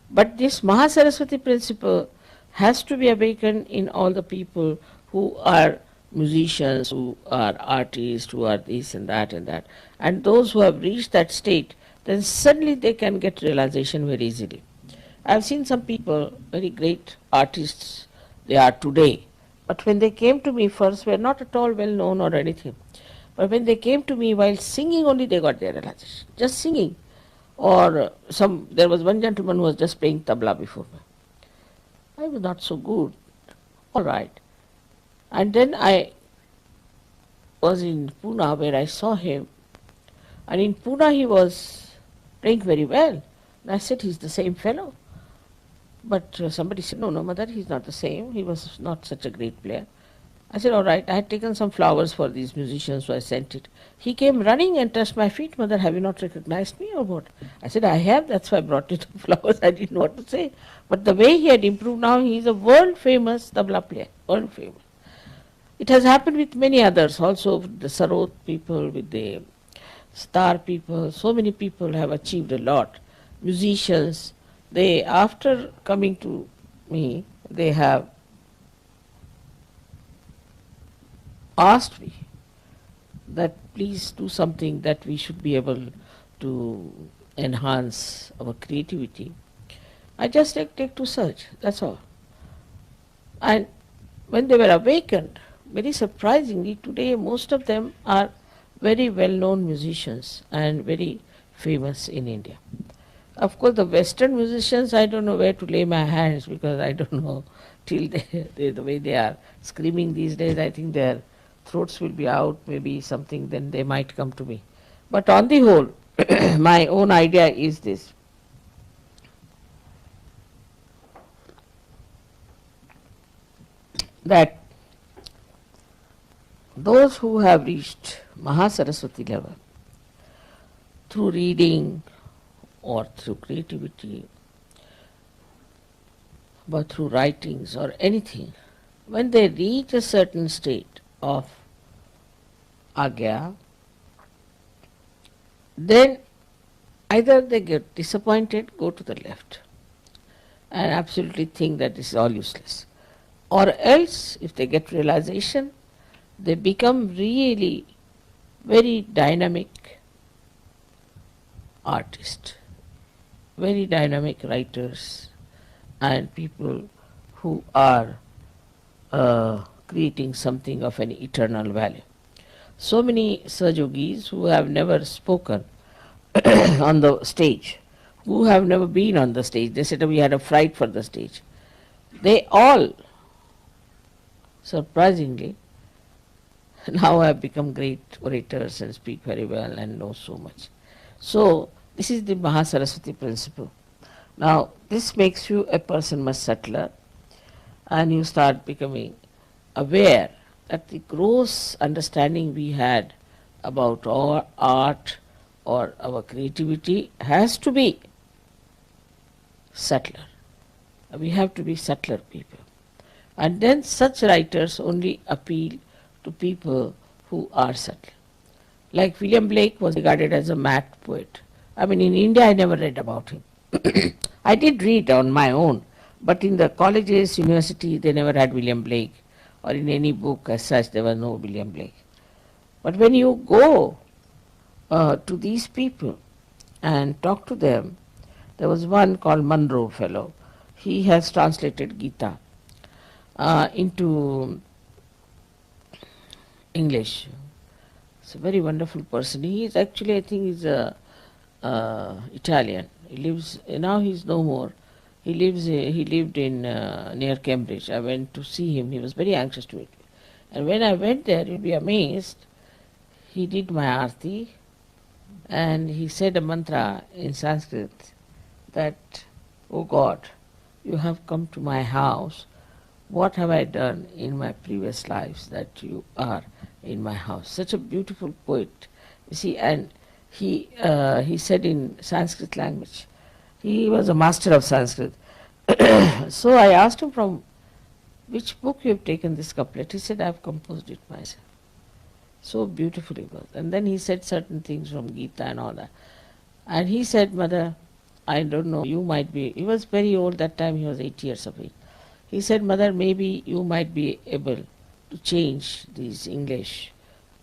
[SPEAKER 3] But this Mahasaraswati principle has to be awakened in all the people who are musicians, who are artists, who are this and that and that. And those who have reached that state, then suddenly they can get realization very easily. I have seen some people, very great artists they are today, but when they came to me first were not at all well known or anything. But when they came to me while singing only they got their realization, just singing. Or there was one gentleman who was just playing tabla before me. I was not so good. All right. And then I was in Pune where I saw him. And in Pune he was playing very well. And I said, he's the same fellow. But somebody said, no, mother, he's not the same. He was not such a great player. I said, all right. I had taken some flowers for these musicians, so I sent it. He came running and touched my feet. Mother, have you not recognized me or what? I said, I have. That's why I brought you the flowers. I didn't know what to say. But the way he had improved now, he is a world-famous tabla player. World-famous. It has happened with many others also, with the Sarot people, with the star people. So many people have achieved a lot. Musicians, they, after coming to me, they have asked me that please do something that we should be able to enhance our creativity. I just take to search, that's all. And when they were awakened, very surprisingly, today most of them are very well-known musicians and very famous in India. Of course, the Western musicians, I don't know where to lay my hands because I don't know till the way they are screaming these days. I think their throats will be out, maybe something, then they might come to me. But on the whole, my own idea is this. That those who have reached Mahasaraswati level through reading or through creativity, but through writings or anything, when they reach a certain state of Agya, then either they get disappointed, go to the left, and absolutely think that this is all useless. Or else, if they get realization, they become really very dynamic artists, very dynamic writers, and people who are creating something of an eternal value. So many Sahajogis who have never spoken on the stage, who have never been on the stage, they said we had a fright for the stage. They all, surprisingly, now have become great orators and speak very well and know so much. So, this is the Mahasaraswati principle. Now, this makes you a person much subtler, and you start becoming aware that the gross understanding we had about our art or our creativity has to be subtler. We have to be subtler people. And then such writers only appeal to people who are subtle. Like William Blake was regarded as a mad poet. I mean, in India I never read about him. I did read on my own, but in the colleges, university, they never had William Blake, or in any book as such there was no William Blake. But when you go to these people and talk to them, there was one called Munro fellow. He has translated Gita into English. He's a very wonderful person. He is actually, I think, he's Italian. He lives now. He's no more. He lived in near Cambridge. I went to see him. He was very anxious to meet me. And when I went there, you'll be amazed. He did my arti, and he said a mantra in Sanskrit that, "Oh God, you have come to my house. What have I done in my previous lives that you are in my house?" Such a beautiful poet, you see. And he said in Sanskrit language. He was a master of Sanskrit. So I asked him, from which book you have taken this couplet? He said, I have composed it myself. So beautiful it was. And then he said certain things from Gita and all that. And he said, Mother, I don't know, you might be, he was very old that time, he was 8 years of age. He said, Mother, maybe you might be able to change this English,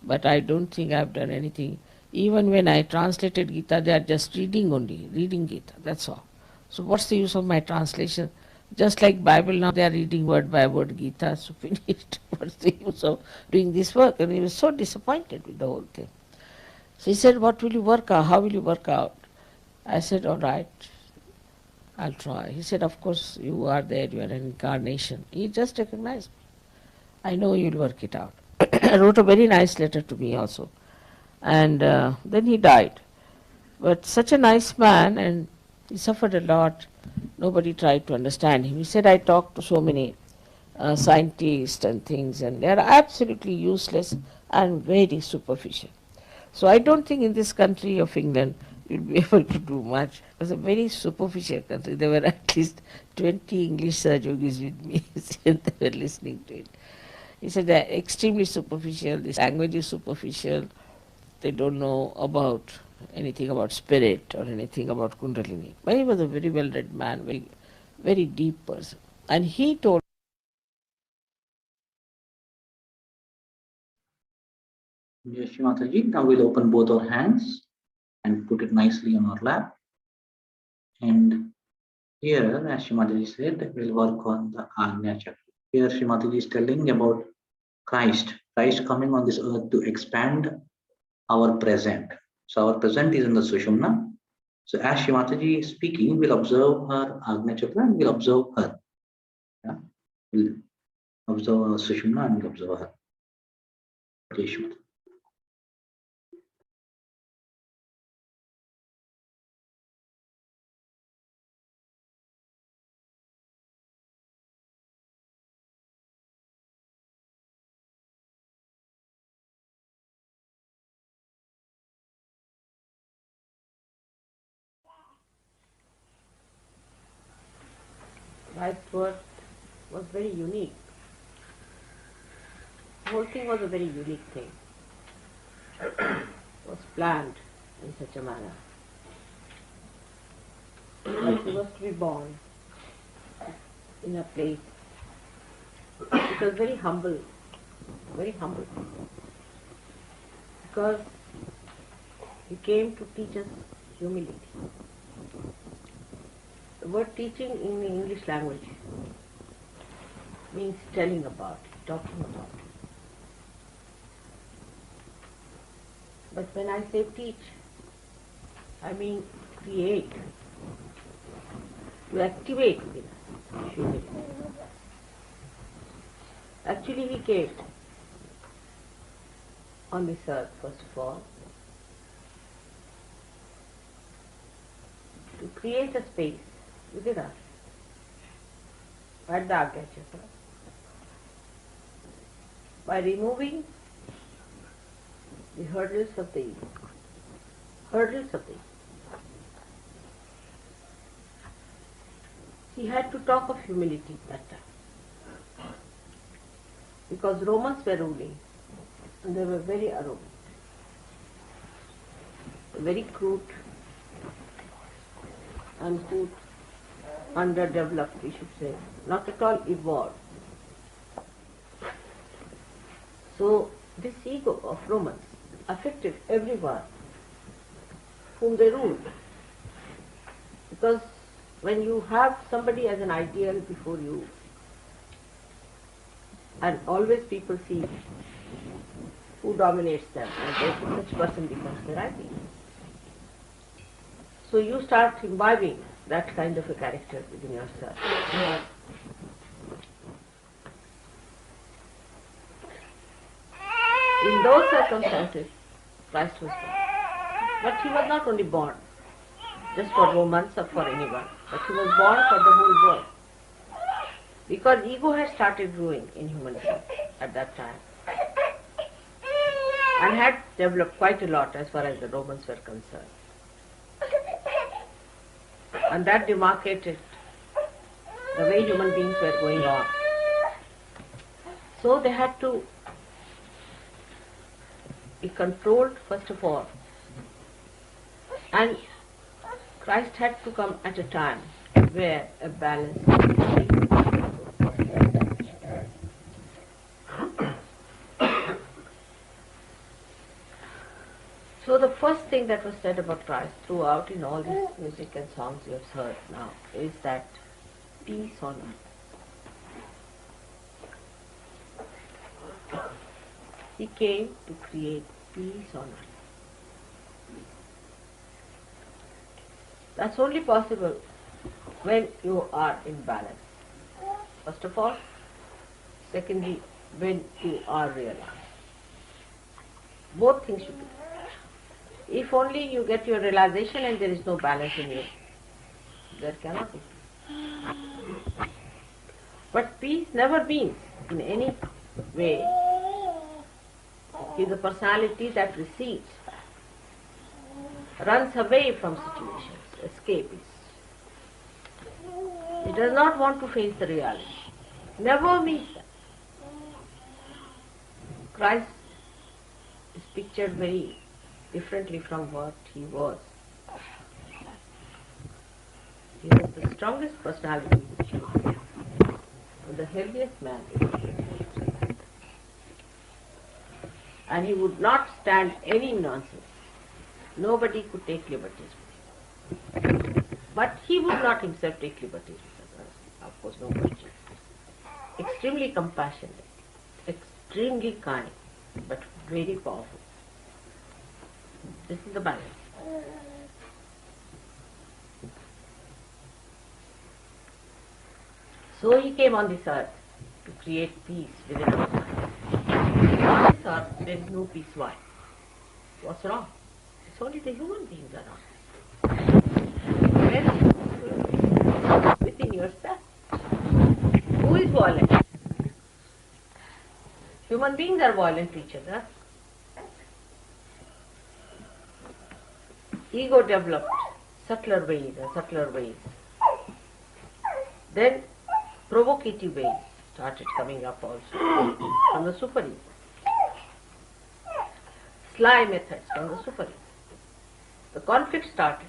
[SPEAKER 3] but I don't think I have done anything. Even when I translated Gita, they are just reading only, reading Gita, that's all. So what's the use of my translation? Just like Bible now, they are reading word by word Gita, so finished. What's the use of doing this work? And he was so disappointed with the whole thing. So he said, what will you work out? How will you work out? I said, all right, I'll try. He said, of course, you are there, you are an incarnation. He just recognized me. I know you'll work it out. Wrote a very nice letter to me also. And then he died. But such a nice man, and he suffered a lot. Nobody tried to understand him. He said, I talked to so many scientists and things, and they are absolutely useless and very superficial. So I don't think in this country of England you'll be able to do much. It was a very superficial country. There were at least 20 English Sahajogis with me, and they were listening to it. He said they're extremely superficial, this language is superficial, they don't know about anything about spirit or anything about Kundalini. But he was a very well-read man, very, very deep person. And he told
[SPEAKER 1] Yes, Shri Mataji. Now we'll open both our hands and put it nicely on our lap. And here, as Shri Mataji said, we'll work on the Agnya chakra. Here, Shri Mataji is telling about Christ coming on this earth to expand our present. So our present is in the Sushmna. So as Shri Mataji is speaking, we'll observe her Agnya chakra and we'll observe her. Yeah? We'll observe our Sushmna and we'll observe her. Okay, Shri Mataji.
[SPEAKER 2] Life's work was very unique. The whole thing was a very unique thing. It was planned in such a manner that he was to be born in a place. It was very humble, because he came to teach us humility. The word teaching in the English language means telling about it, talking about it. But when I say teach, I mean create, to activate within us humility. Actually, he came on this earth, first of all, to create a space within us, at the Agnya chakra, by removing the hurdles of the ego. He had to talk of humility that time, because Romans were ruling, and they were very arrogant, very crude, uncouth, underdeveloped, we should say, not at all evolved. So this ego of Romans affected everyone whom they ruled. Because when you have somebody as an ideal before you, and always people see who dominates them, and therefore such person becomes their ideal. So you start imbibing that kind of a character within yourself. In those circumstances, Christ was born. But he was not only born just for Romans or for anyone, but he was born for the whole world. Because ego had started growing in human beings at that time and had developed quite a lot as far as the Romans were concerned. And that demarcated the way human beings were going on. So they had to be controlled first of all. And Christ had to come at a time where a balance So the first thing that was said about Christ throughout in all this music and songs you have heard now is that peace on earth. He came to create peace on earth. That's only possible when you are in balance. First of all. Secondly, when you are realized. Both things should be. If only you get your realization and there is no balance in you, there cannot be peace. But peace never means in any way is a personality that recedes, runs away from situations, escapes. It does not want to face the reality. Never means that. Christ is pictured very differently from what he was. He was the strongest personality which you have, the heaviest man. And he would not stand any nonsense. Nobody could take liberties with him. But he would not himself take liberties with others. Of course, no question. Extremely compassionate, extremely kind, but very powerful. This is the balance. So he came on this earth to create peace within us. On this earth there is no peace. Why? What's wrong? It's only the human beings are wrong. Where is peace? Within yourself. Who is violent? Human beings are violent to each other. Ego developed subtler ways and subtler ways. Then provocative ways started coming up also from the super ego. Sly methods from the super ego. The conflict started.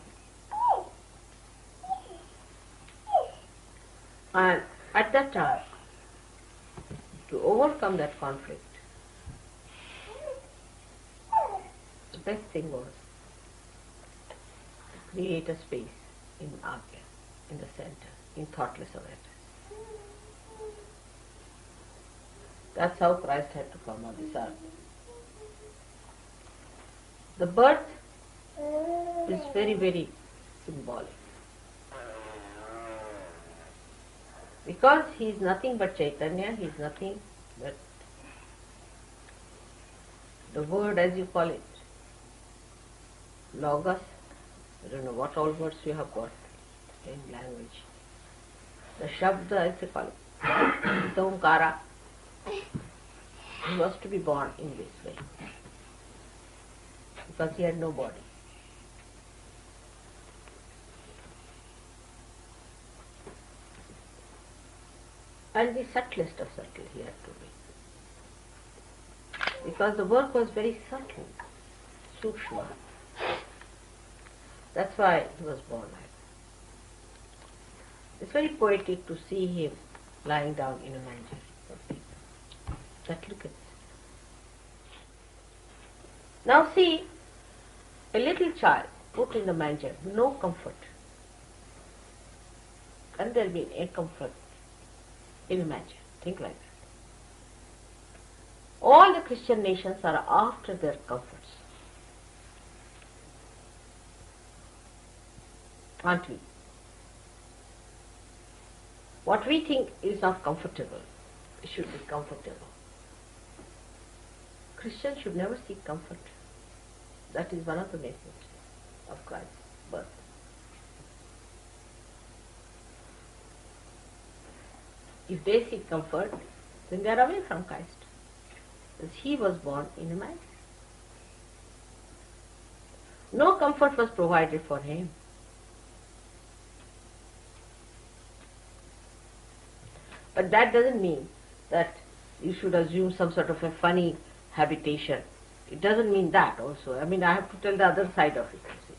[SPEAKER 2] And at that time, to overcome that conflict, the best thing was to create a space in Agya, in the center, in thoughtless awareness. That's how Christ had to come on this earth. The birth is very, very symbolic. Because he is nothing but Chaitanya, he is nothing but the word as you call it, Logos. I don't know what all words you have got in language. The Shabda as they call it, the Omkara. He was to be born in this way. Because he had no body. And the subtlest of subtle he had to be. Because the work was very subtle, Sushmna. That's why he was born like that. It's very poetic to see him lying down in a manger. That look at this. Now see, a little child put in the manger, no comfort. And there will be a comfort in a manger. Think like that. All the Christian nations are after their comforts. Aren't we? What we think is not comfortable, it should be comfortable. Christians should never seek comfort. That is one of the messages. of Christ's birth. If they seek comfort, then they are away from Christ, because he was born in a man. No comfort was provided for him. But that doesn't mean that you should assume some sort of a funny habitation. It doesn't mean that also. I mean, I have to tell the other side of it. You see.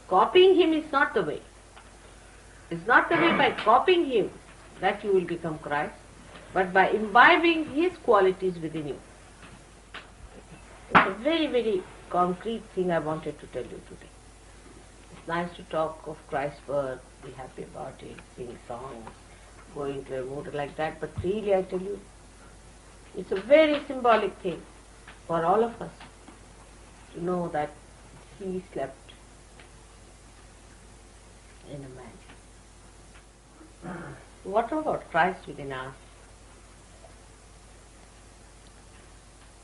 [SPEAKER 2] Copying him is not the way. It's not the way by copying him that you will become Christ, but by imbibing his qualities within you. It's a very, very concrete thing I wanted to tell you today. It's nice to talk of Christ's birth, be happy about it, sing songs, go into a mood like that, but really I tell you, it's a very symbolic thing for all of us to know that he slept in a man. What about Christ within us?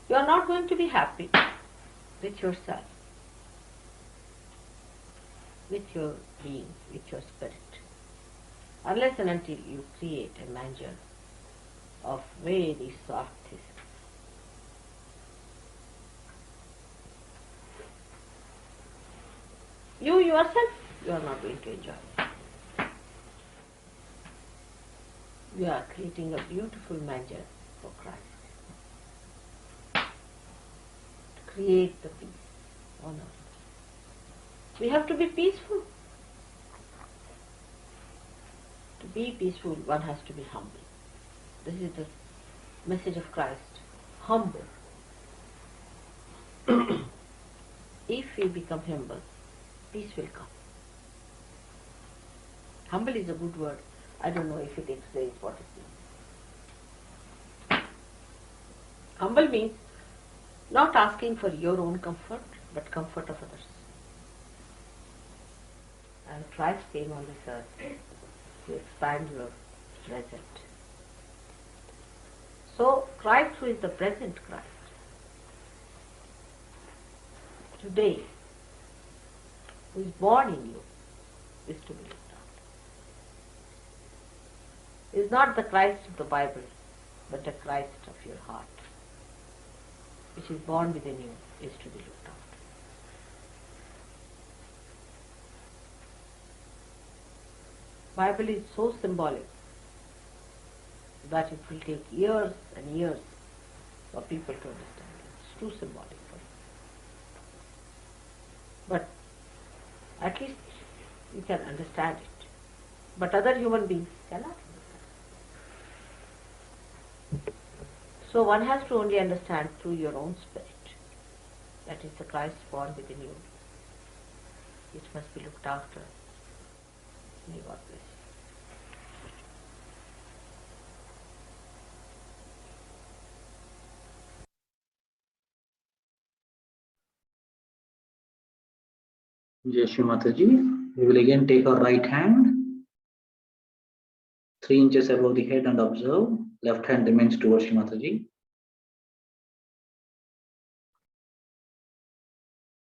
[SPEAKER 2] You are not going to be happy with yourself, with your being, with your spirit, unless and until you create a manger of very soft thistles. You yourself, you are not going to enjoy it. We are creating a beautiful manger for Christ. To create the peace on earth. We have to be peaceful. To be peaceful, one has to be humble. This is the message of Christ. Humble. If we become humble, peace will come. Humble is a good word. I don't know if it explains what it means. Humble means not asking for your own comfort, but comfort of others. And Christ came on this earth to expand your present. So Christ, who is the present Christ, today, who is born in you, is to be looked after. Is not the Christ of the Bible, but the Christ of your heart, which is born within you, is to be looked after. Bible is so symbolic that it will take years and years for people to understand it. It's too symbolic for you. But at least you can understand it. But other human beings cannot understand. So one has to only understand through your own spirit. That is the Christ born within you. It must be looked after. May God bless you.
[SPEAKER 1] Shri Mataji, we will again take our right hand 3 inches above the head and observe. Left hand remains towards Shri Mataji.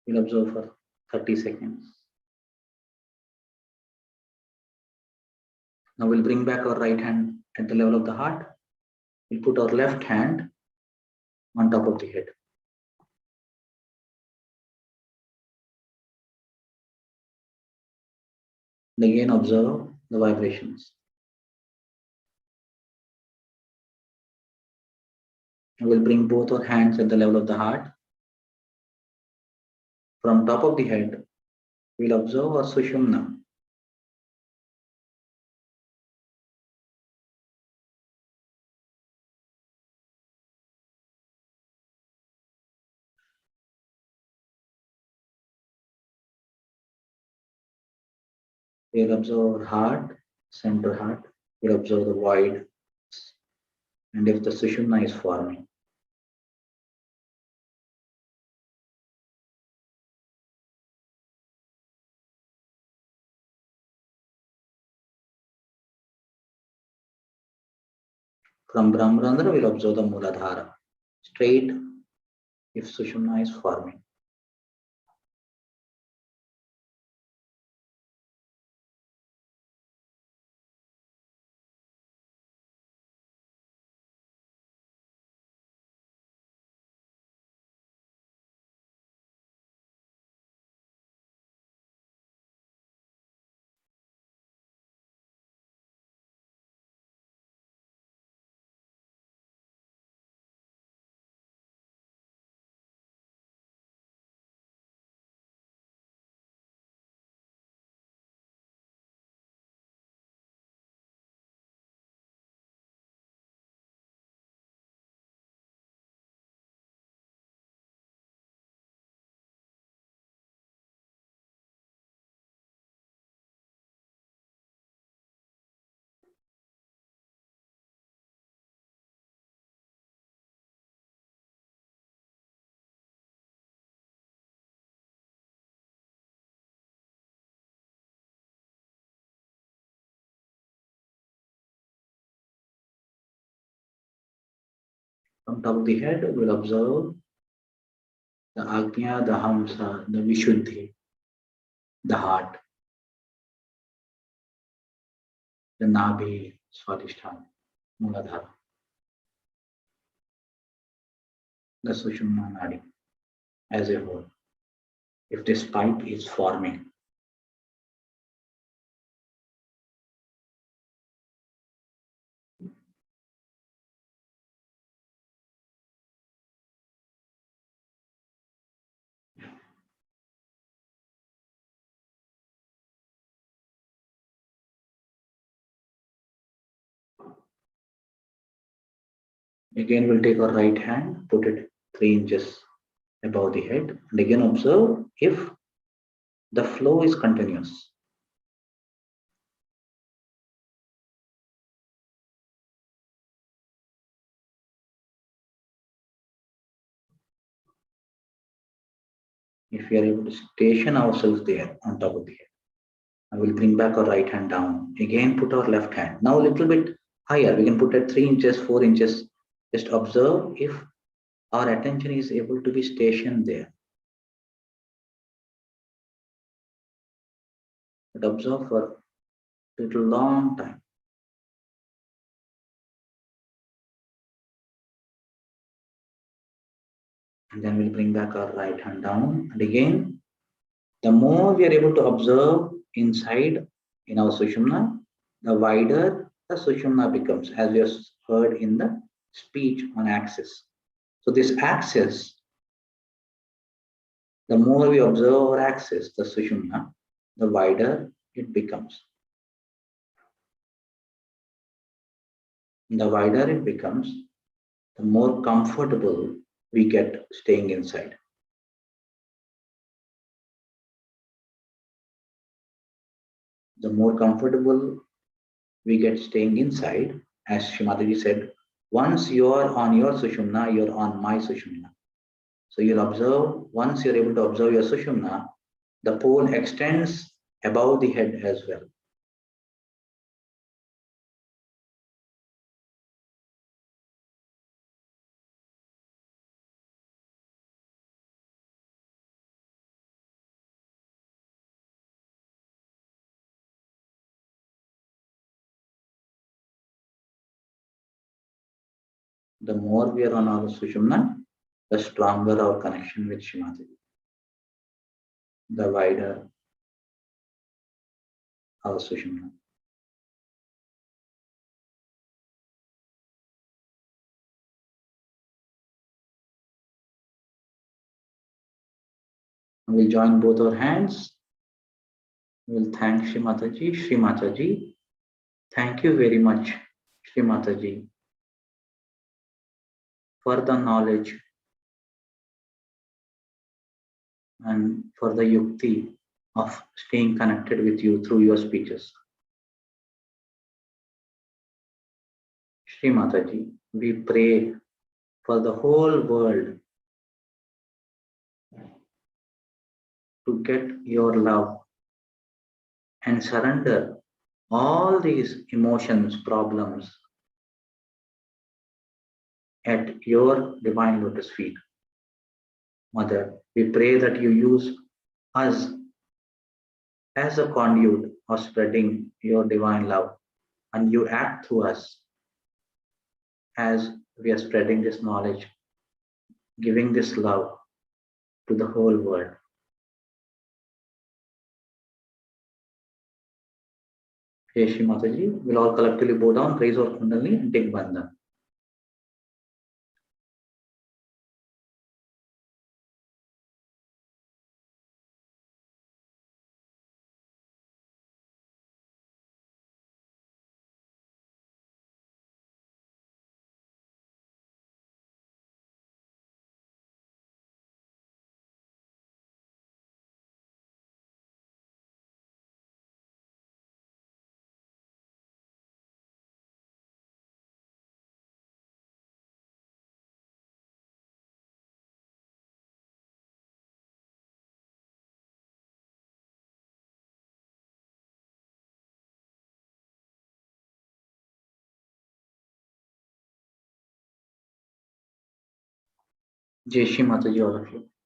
[SPEAKER 1] We'll observe for 30 seconds. Now we'll bring back our right hand at the level of the heart. We'll put our left hand on top of the head. And again observe the vibrations. And we'll bring both our hands at the level of the heart. From top of the head, we'll observe our Sushmna. We'll observe our heart, center heart. We'll observe the void. And if the Sushmna is forming. From Brahmarandra, we'll observe the Muladhara. Straight if Sushmna is forming. From top of the head, we'll observe the Agnya, the Hamsa, the Vishuddhi, the heart, the Nabhi, Swadhisthana, Muladhara, the Sushmna Nadi as a whole. If this pipe is forming, again we'll take our right hand, put it 3 inches above the head, and again observe if the flow is continuous. If we are able to station ourselves there on top of the head, I will bring back our right hand down. Again, put our left hand. Now a little bit higher. We can put at 3 inches, 4 inches. Just observe if our attention is able to be stationed there. But observe for a little long time. And then we'll bring back our right hand down. And again, the more we are able to observe inside in our Sushumna, the wider the Sushumna becomes, as we have heard in the speech on axis. So this axis, the more we observe our axis, the Sushumna, the wider it becomes. The wider it becomes, the more comfortable we get staying inside. The more comfortable we get staying inside, as Shri Mataji said, once you are on your Sushumna, you're on my Sushumna. So you'll observe, once you're able to observe your Sushumna, the pole extends above the head as well. The more we are on our Sushumna, the stronger our connection with Shri Mataji. The wider our Sushumna. We'll join both our hands. We'll thank Shri Mataji. Shri Mataji, thank you very much, Shri Mataji, for the knowledge and for the yukti of staying connected with you through your speeches. Shri Mataji, we pray for the whole world to get your love and surrender all these emotions, problems at your divine lotus feet. Mother, we pray that you use us as a conduit of spreading your divine love, and you act through us as we are spreading this knowledge, giving this love to the whole world. Hey Shri Mataji, we'll all collectively bow down, raise our Kundalini and take Bandhan. Jai Shri Mataji, all of you.